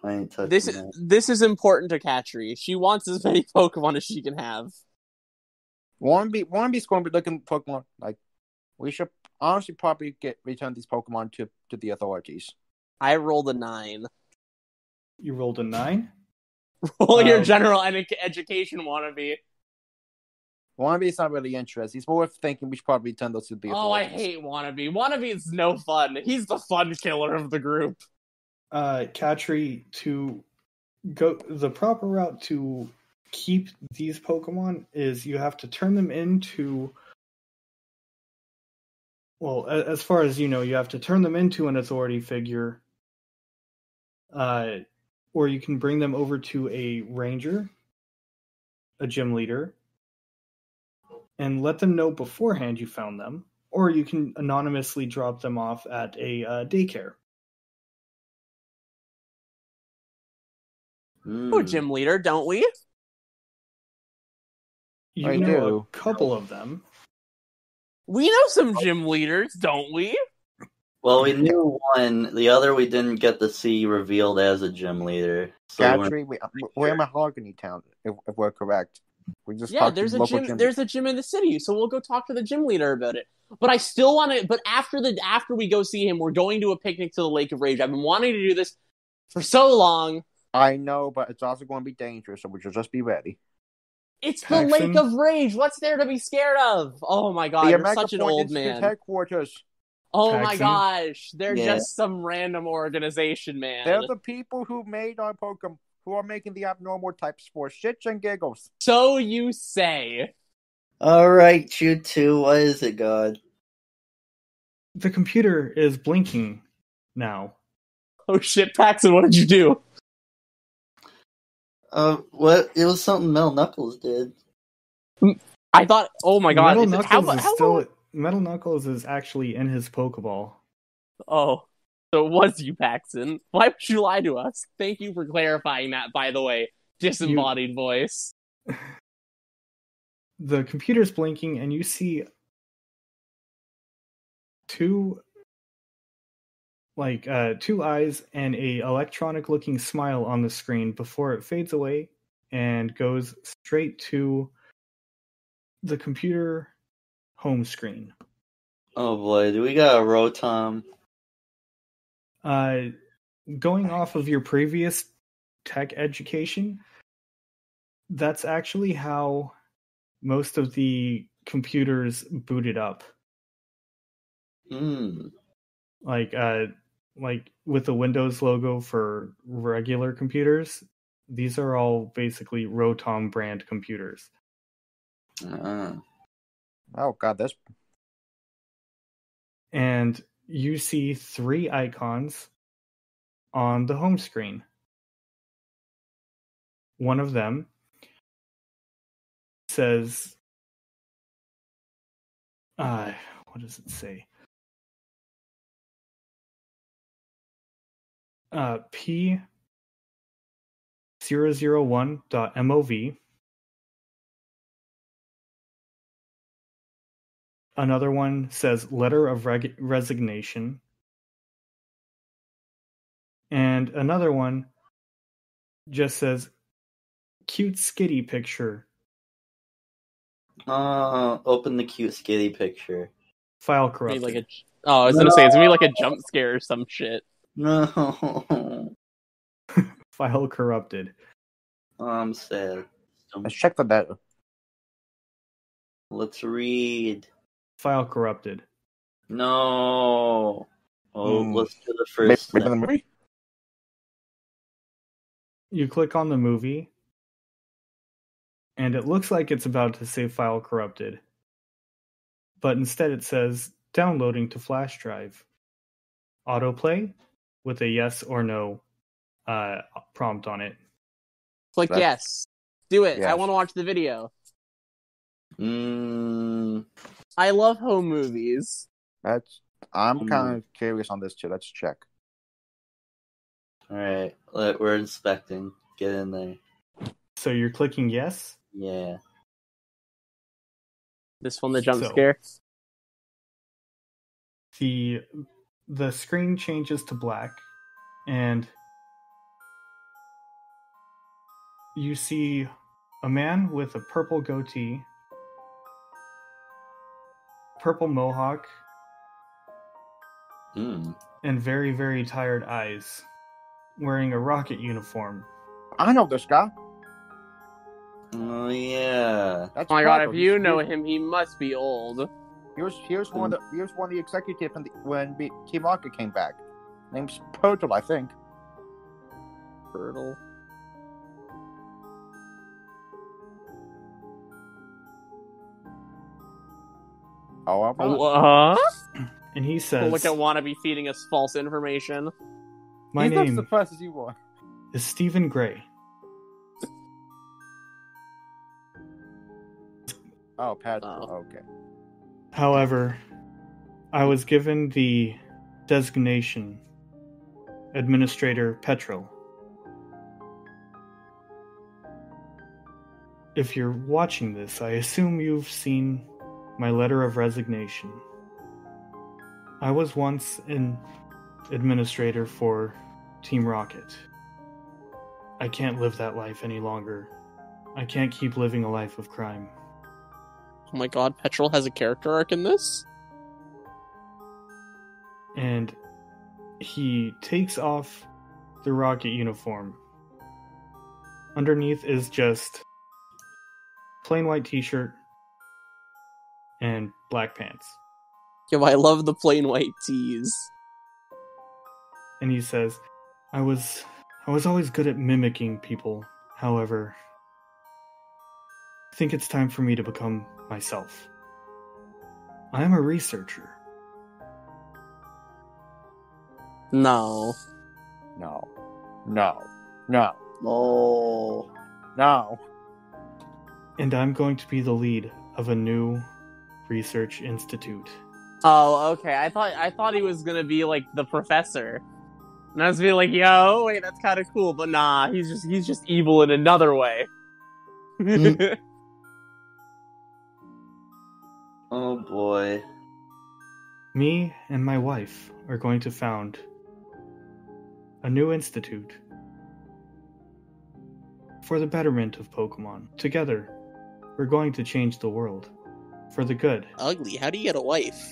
Speaker 5: I ain't touching that.
Speaker 3: This is important to Katri. She wants as many Pokemon as she can have.
Speaker 6: Wannabe's going to be looking at Pokemon. Like, we should honestly probably return these Pokemon to the authorities.
Speaker 3: I rolled a 9.
Speaker 4: You rolled a 9?
Speaker 3: Roll your general education, Wannabe.
Speaker 6: Wannabe's not really interested. He's more thinking we should probably return those to the authorities.
Speaker 3: Oh, I hate Wannabe. Wannabe is no fun. He's the fun killer of the group.
Speaker 4: Katri, to go the proper route to keep these Pokemon is you have to turn them into, well, as far as you know, you have to turn them into an authority figure, or you can bring them over to a ranger, a gym leader, and let them know beforehand you found them, or you can anonymously drop them off at a daycare.
Speaker 3: Oh, gym leader, don't we?
Speaker 4: You know a couple of them.
Speaker 3: We know some gym leaders, don't we?
Speaker 5: Well, we knew one. The other we didn't get to see revealed as a gym leader. So
Speaker 6: Katri, we're in Mahogany Town, if we're correct. We just
Speaker 3: there's a gym. There's a gym in the city, so we'll go talk to the gym leader about it. But I still want to. But after we go see him, we're going to a picnic to the Lake of Rage. I've been wanting to do this for so long.
Speaker 6: I know, but it's also going to be dangerous, so we should just be ready.
Speaker 3: It's the Lake of Rage. What's there to be scared of? Oh my god, you're such an old man.
Speaker 6: Headquarters.
Speaker 3: Oh my gosh, they're just some random organization, man.
Speaker 6: They're the people who made our Pokemon, who are making the abnormal types for shits and giggles.
Speaker 3: So you say.
Speaker 5: Alright, you two, what is it, God?
Speaker 4: The computer is blinking now.
Speaker 3: Oh shit, Paxon, what did you do?
Speaker 5: What? It was something Metal Knuckles did.
Speaker 3: I thought, oh my god,
Speaker 4: Metal Knuckles is actually in his Pokeball.
Speaker 3: Oh, so it was you, Paxon. Why would you lie to us? Thank you for clarifying that, by the way. Disembodied voice.
Speaker 4: The computer's blinking, and you see two eyes and a electronic-looking smile on the screen before it fades away and goes straight to the computer home screen.
Speaker 5: Oh boy, do we got a Rotom?
Speaker 4: Going off of your previous tech education, that's actually how most of the computers booted up. Like with the Windows logo for regular computers, these are all basically Rotom brand computers.
Speaker 6: Oh god, that's...
Speaker 4: And you see 3 icons on the home screen. One of them says, what does it say? P001.mov. Another one says letter of resignation. And another one just says, cute skitty picture.
Speaker 5: Open the cute skitty picture.
Speaker 4: File
Speaker 3: Maybe
Speaker 4: corrupted.
Speaker 3: like I was gonna say it's gonna be like a jump scare or some shit.
Speaker 5: No.
Speaker 4: File corrupted.
Speaker 5: Oh, I'm sad.
Speaker 6: Let's check for that.
Speaker 5: Let's read.
Speaker 4: File corrupted.
Speaker 5: No. Oh,
Speaker 6: Hmm.
Speaker 5: let's do the first
Speaker 6: Maybe the
Speaker 5: thing.
Speaker 6: movie?
Speaker 4: You click on the movie, and it looks like it's about to say file corrupted. But instead it says downloading to flash drive. Autoplay with a yes or no prompt on it.
Speaker 3: Click
Speaker 6: That's-
Speaker 3: yes. Do it. I
Speaker 6: Yes.
Speaker 3: want to watch the video.
Speaker 5: Mm,
Speaker 3: I love home movies.
Speaker 6: I'm kind of curious on this too. Let's check.
Speaker 5: Alright, we're inspecting. Get in there.
Speaker 4: So you're clicking yes.
Speaker 5: Yeah.
Speaker 3: This one, the jump
Speaker 4: So-
Speaker 3: scare.
Speaker 4: The screen changes to black, and you see a man with a purple goatee, purple mohawk, and very, very tired eyes, wearing a rocket uniform.
Speaker 6: I know this guy.
Speaker 5: Oh, yeah.
Speaker 6: That's
Speaker 3: Oh my god,
Speaker 6: Paco.
Speaker 3: if you know him, he must be old.
Speaker 6: He was one of the executives when Team Rocket came back. Name's Potal, I think.
Speaker 3: Turtle.
Speaker 6: Oh, I'm not.
Speaker 3: What?
Speaker 4: And he says,
Speaker 3: Look at Wannabe feeding us false information.
Speaker 4: "My
Speaker 6: He's not
Speaker 4: name
Speaker 6: surprised as you are.
Speaker 4: is Stephen Gray.
Speaker 6: Oh, Pat.
Speaker 3: Oh.
Speaker 6: Okay.
Speaker 4: However, I was given the designation Administrator Petrel. If you're watching this, I assume you've seen my letter of resignation. I was once an administrator for Team Rocket. I can't live that life any longer. I can't keep living a life of crime.
Speaker 3: Oh my god, Petrol has a character arc in this?
Speaker 4: And he takes off the rocket uniform. Underneath is just plain white t-shirt and black pants.
Speaker 3: Yo, I love the plain white tees.
Speaker 4: And he says, I was always good at mimicking people. However, I think it's time for me to become myself. I am a researcher.
Speaker 3: No.
Speaker 6: No. No. No.
Speaker 5: Oh.
Speaker 6: No.
Speaker 4: And I'm going to be the lead of a new research institute.
Speaker 3: Oh, okay. I thought he was gonna be like the professor. And I was being like, yo, wait, that's kinda cool, but nah, he's just evil in another way.
Speaker 5: Oh boy.
Speaker 4: Me and my wife are going to found a new institute for the betterment of Pokemon. Together, we're going to change the world for the good.
Speaker 3: Ugly, how do you get a wife?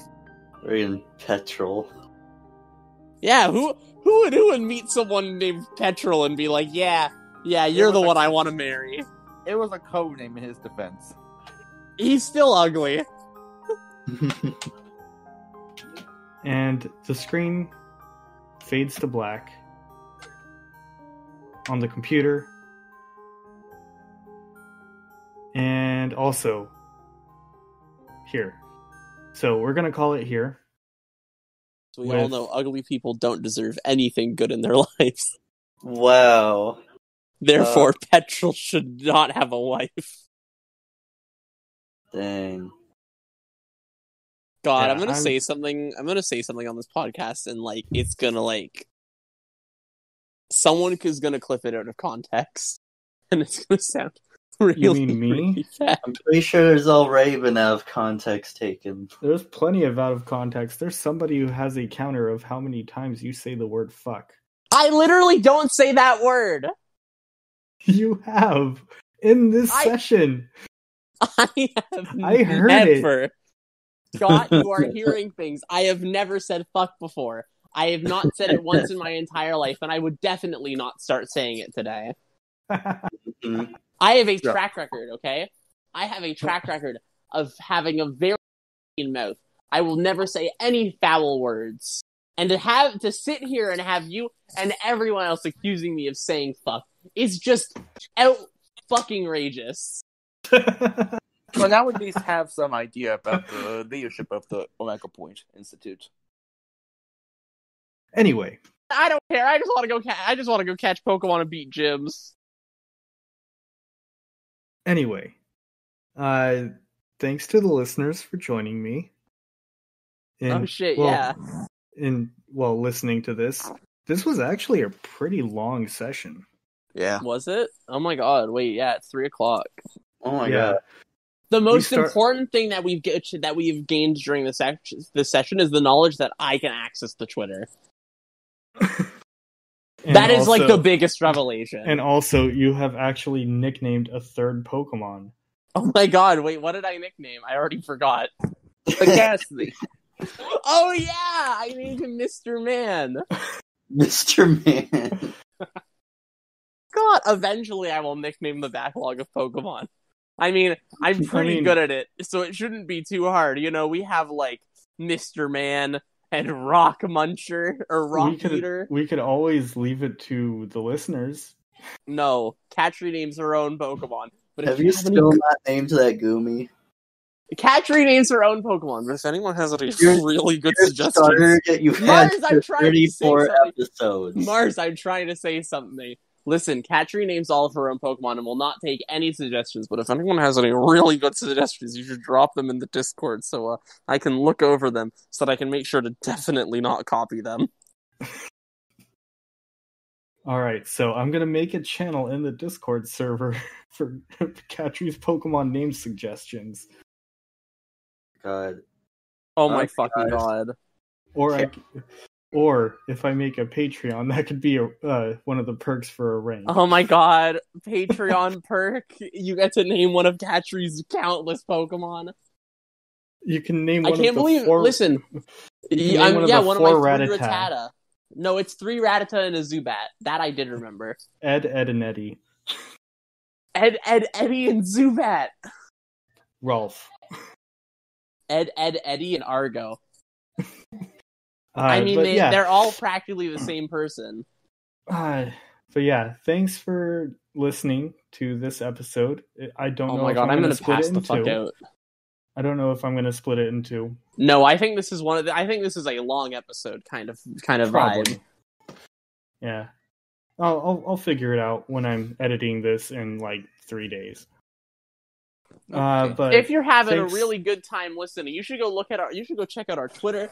Speaker 5: We're in Petrol.
Speaker 3: Yeah, who would meet someone named Petrol and be like, yeah, you're the one I want to marry?
Speaker 6: It was a code name in his defense.
Speaker 3: He's still ugly.
Speaker 4: And the screen fades to black on the computer. And also here. So we're going to call it here.
Speaker 3: So we all know ugly people don't deserve anything good in their lives.
Speaker 5: Wow.
Speaker 3: Therefore, Petrol should not have a wife.
Speaker 5: Dang.
Speaker 3: God,
Speaker 4: Yeah,
Speaker 3: I'm gonna say something. I'm gonna say something on this podcast, and like, it's gonna like, someone is gonna clip it out of context, and it's gonna sound really,
Speaker 4: mean me?
Speaker 3: really bad.
Speaker 5: I'm pretty sure there's already been out of context taken.
Speaker 4: There's plenty of out of context. There's somebody who has a counter of how many times you say the word fuck.
Speaker 3: I literally don't say that word.
Speaker 4: You have in this session.
Speaker 3: I have
Speaker 4: I heard
Speaker 3: never.
Speaker 4: it.
Speaker 3: Scott, you are hearing things. I have never said fuck before. I have not said it once in my entire life, and I would definitely not start saying it today. I have a track record, okay? I have a track record of having a very clean mouth. I will never say any foul words. And to sit here and have you and everyone else accusing me of saying fuck is just out fucking rageous.
Speaker 7: Well, now we at least have some idea about the leadership of the Omega Point Institute.
Speaker 4: Anyway,
Speaker 3: I don't care. I just want to go catch Pokemon and beat gyms.
Speaker 4: Anyway, thanks to the listeners for joining me. Listening to this. This was actually a pretty long session.
Speaker 7: Yeah.
Speaker 3: Was it? Oh my god! Wait, yeah, it's 3:00.
Speaker 5: Oh my god!
Speaker 3: The most important thing that we've gained during this session is the knowledge that I can access the Twitter. That is like the biggest revelation.
Speaker 4: And also, you have actually nicknamed a third Pokemon.
Speaker 3: Oh my god! Wait, what did I nickname? I already forgot.
Speaker 7: The Ghastly.
Speaker 3: Oh yeah, I named him Mr. Man.
Speaker 5: Mr. Man.
Speaker 3: God, eventually I will nickname the backlog of Pokemon. I mean, I'm pretty good at it, so it shouldn't be too hard. You know, we have like Mr. Man and Rock Muncher or Rock Eater.
Speaker 4: We could always leave it to the listeners.
Speaker 3: No, Katri names her own Pokemon. But
Speaker 5: have you still not named that Goomy?
Speaker 3: Katri names her own Pokemon, but if anyone has any really good suggestions...
Speaker 5: You've had 34 episodes.
Speaker 3: Mars, I'm trying to say something. Listen, Katri names all of her own Pokemon and will not take any suggestions, but if anyone has any really good suggestions, you should drop them in the Discord so I can look over them so that I can make sure to definitely not copy them.
Speaker 4: Alright, so I'm gonna make a channel in the Discord server for Katri's Pokemon name suggestions.
Speaker 5: God.
Speaker 3: Oh my fucking god.
Speaker 4: Or if I make a Patreon, that could be one of the perks for a rank.
Speaker 3: Oh my god, Patreon perk. You get to name one of Katri's countless Pokemon.
Speaker 4: You can name
Speaker 3: one of the four... Listen. One of my 3 Rattata. No, it's 3 Rattata and a Zubat. That I did remember.
Speaker 4: Ed, and Eddie.
Speaker 3: Ed, Eddie, and Zubat.
Speaker 4: Rolf.
Speaker 3: Ed, Eddie, and Argo. They're all practically the same person.
Speaker 4: But yeah, thanks for listening to this episode. I don't know.
Speaker 3: Oh my god, I'm gonna pass the fuck out.
Speaker 4: I don't know if I'm gonna split it in 2.
Speaker 3: No, I think this is I think this is a long episode kind of vibe.
Speaker 4: Yeah, I'll figure it out when I'm editing this in like 3 days. But
Speaker 3: if you're having a really good time listening, you should go check out our Twitter.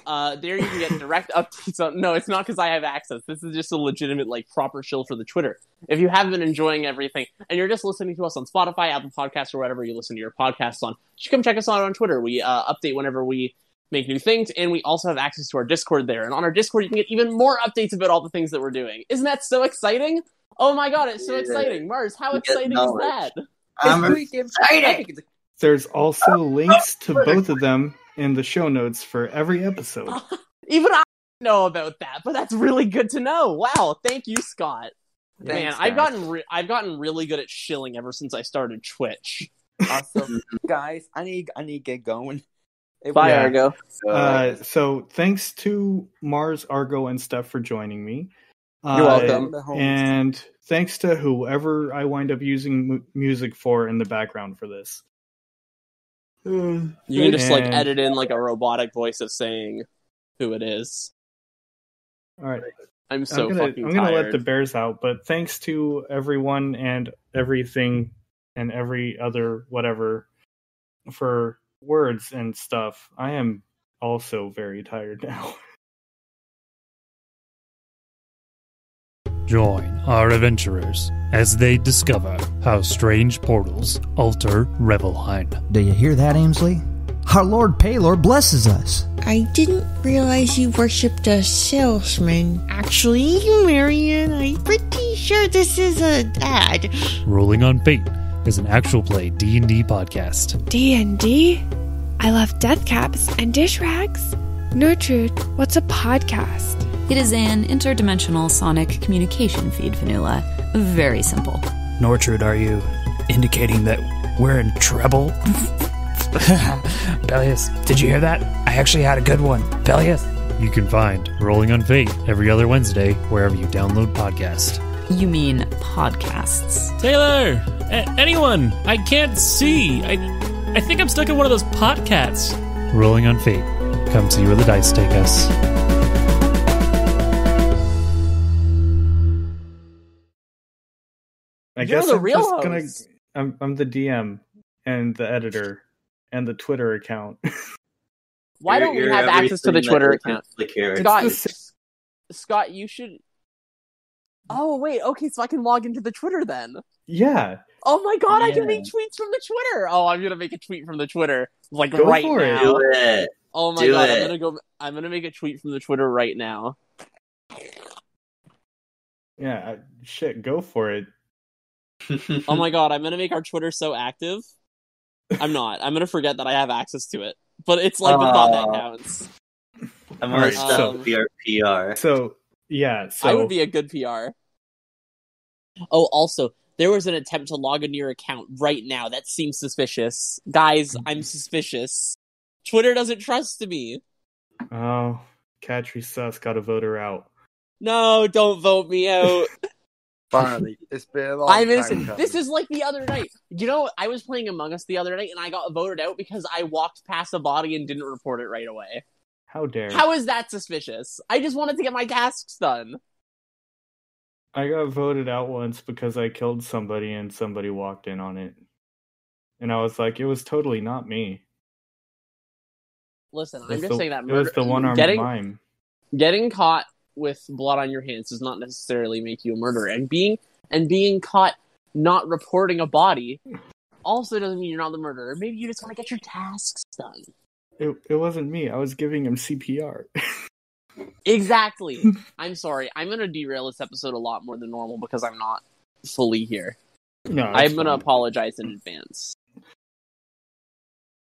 Speaker 3: There you can get direct updates on. No, it's not because I have access. This is just a legitimate, like, proper shill for the Twitter. If you have been enjoying everything and you're just listening to us on Spotify, Apple Podcasts, or whatever you listen to your podcasts on, you should come check us out on Twitter. We update whenever we make new things, and we also have access to our Discord there. And on our Discord, you can get even more updates about all the things that we're doing. Isn't that so exciting? Oh my god, it's so exciting. Mars, how exciting is that?
Speaker 5: I'm excited!
Speaker 4: There's also links to both of them in the show notes for every episode.
Speaker 3: Even I know about that, but that's really good to know. Wow, thank you, Scott.
Speaker 7: Thanks,
Speaker 3: man, I've gotten really good at shilling ever since I started Twitch.
Speaker 7: Awesome. Guys, I need to get going.
Speaker 3: Bye, Argo.
Speaker 4: So thanks to Mars, Argo, and Steph for joining me.
Speaker 3: You're welcome.
Speaker 4: And thanks to whoever I wind up using music for in the background for this.
Speaker 3: You can just edit in like a robotic voice of saying who it is.
Speaker 4: All right.
Speaker 3: I'm fucking tired.
Speaker 4: I'm gonna let the bears out, but thanks to everyone and everything and every other whatever for words and stuff. I am also very tired now.
Speaker 8: Join our adventurers as they discover how strange portals alter Revelheim.
Speaker 9: Do you hear that, Ainsley? our Lord Paylor blesses us.
Speaker 10: I didn't realize you worshipped a salesman. Actually, Marion, I'm pretty sure this is an ad.
Speaker 8: Rolling on Fate is an actual play D&D podcast.
Speaker 11: D&D? I love death caps and dish rags. Nurtured, what's a podcast?
Speaker 12: It is an interdimensional sonic communication feed, Vanilla. Very simple.
Speaker 9: Nortrude, are you indicating that we're in trouble?
Speaker 13: Bellius, did you hear that? I actually had a good one. Bellius?
Speaker 8: You can find Rolling on Fate every other Wednesday wherever you download podcasts.
Speaker 12: You mean podcasts.
Speaker 14: Taylor! Anyone! I can't see! I think I'm stuck in one of those podcasts.
Speaker 8: Rolling on Fate. Come see where the dice take us.
Speaker 4: I guess I'm just gonna. I'm the DM and the editor and the Twitter account.
Speaker 3: Why don't we have access to the Twitter account? Scott, you should. Oh wait, okay, so I can log into the Twitter then.
Speaker 4: Yeah.
Speaker 3: Oh my god, I can make tweets from the Twitter. Oh, I'm gonna make a tweet from the Twitter
Speaker 5: Go
Speaker 3: right
Speaker 5: for
Speaker 3: now.
Speaker 5: it. Do it.
Speaker 3: Oh my god, I'm gonna make a tweet from the Twitter right now.
Speaker 4: Yeah, shit, go for it.
Speaker 3: Oh my god, I'm gonna make our Twitter so active. I'm not. I'm gonna forget that I have access to it. But it's like the thought that counts.
Speaker 5: I'm gonna stop your PR.
Speaker 4: So
Speaker 3: I would be a good PR. Oh, also, there was an attempt to log into your account right now. That seems suspicious. Guys, I'm suspicious. Twitter doesn't trust me.
Speaker 4: Oh, Katri sus, gotta vote her out.
Speaker 3: No, don't vote me out.
Speaker 6: Finally, it's been a long
Speaker 3: I'm
Speaker 6: time
Speaker 3: innocent.
Speaker 6: coming.
Speaker 3: This is like the other night. You know, I was playing Among Us the other night, and I got voted out because I walked past a body and didn't report it right away.
Speaker 4: How dare?
Speaker 3: How is that suspicious? I just wanted to get my tasks done.
Speaker 4: I got voted out once because I killed somebody and somebody walked in on it. And I was like, it was totally not me.
Speaker 3: Listen, I'm just saying that
Speaker 4: it was the one-armed mime.
Speaker 3: Getting caught with blood on your hands does not necessarily make you a murderer. And being caught not reporting a body also doesn't mean you're not the murderer. Maybe you just want to get your tasks done.
Speaker 4: It wasn't me. I was giving him CPR.
Speaker 3: Exactly. I'm sorry. I'm going to derail this episode a lot more than normal because I'm not fully here.
Speaker 4: No,
Speaker 3: I'm going to apologize in advance.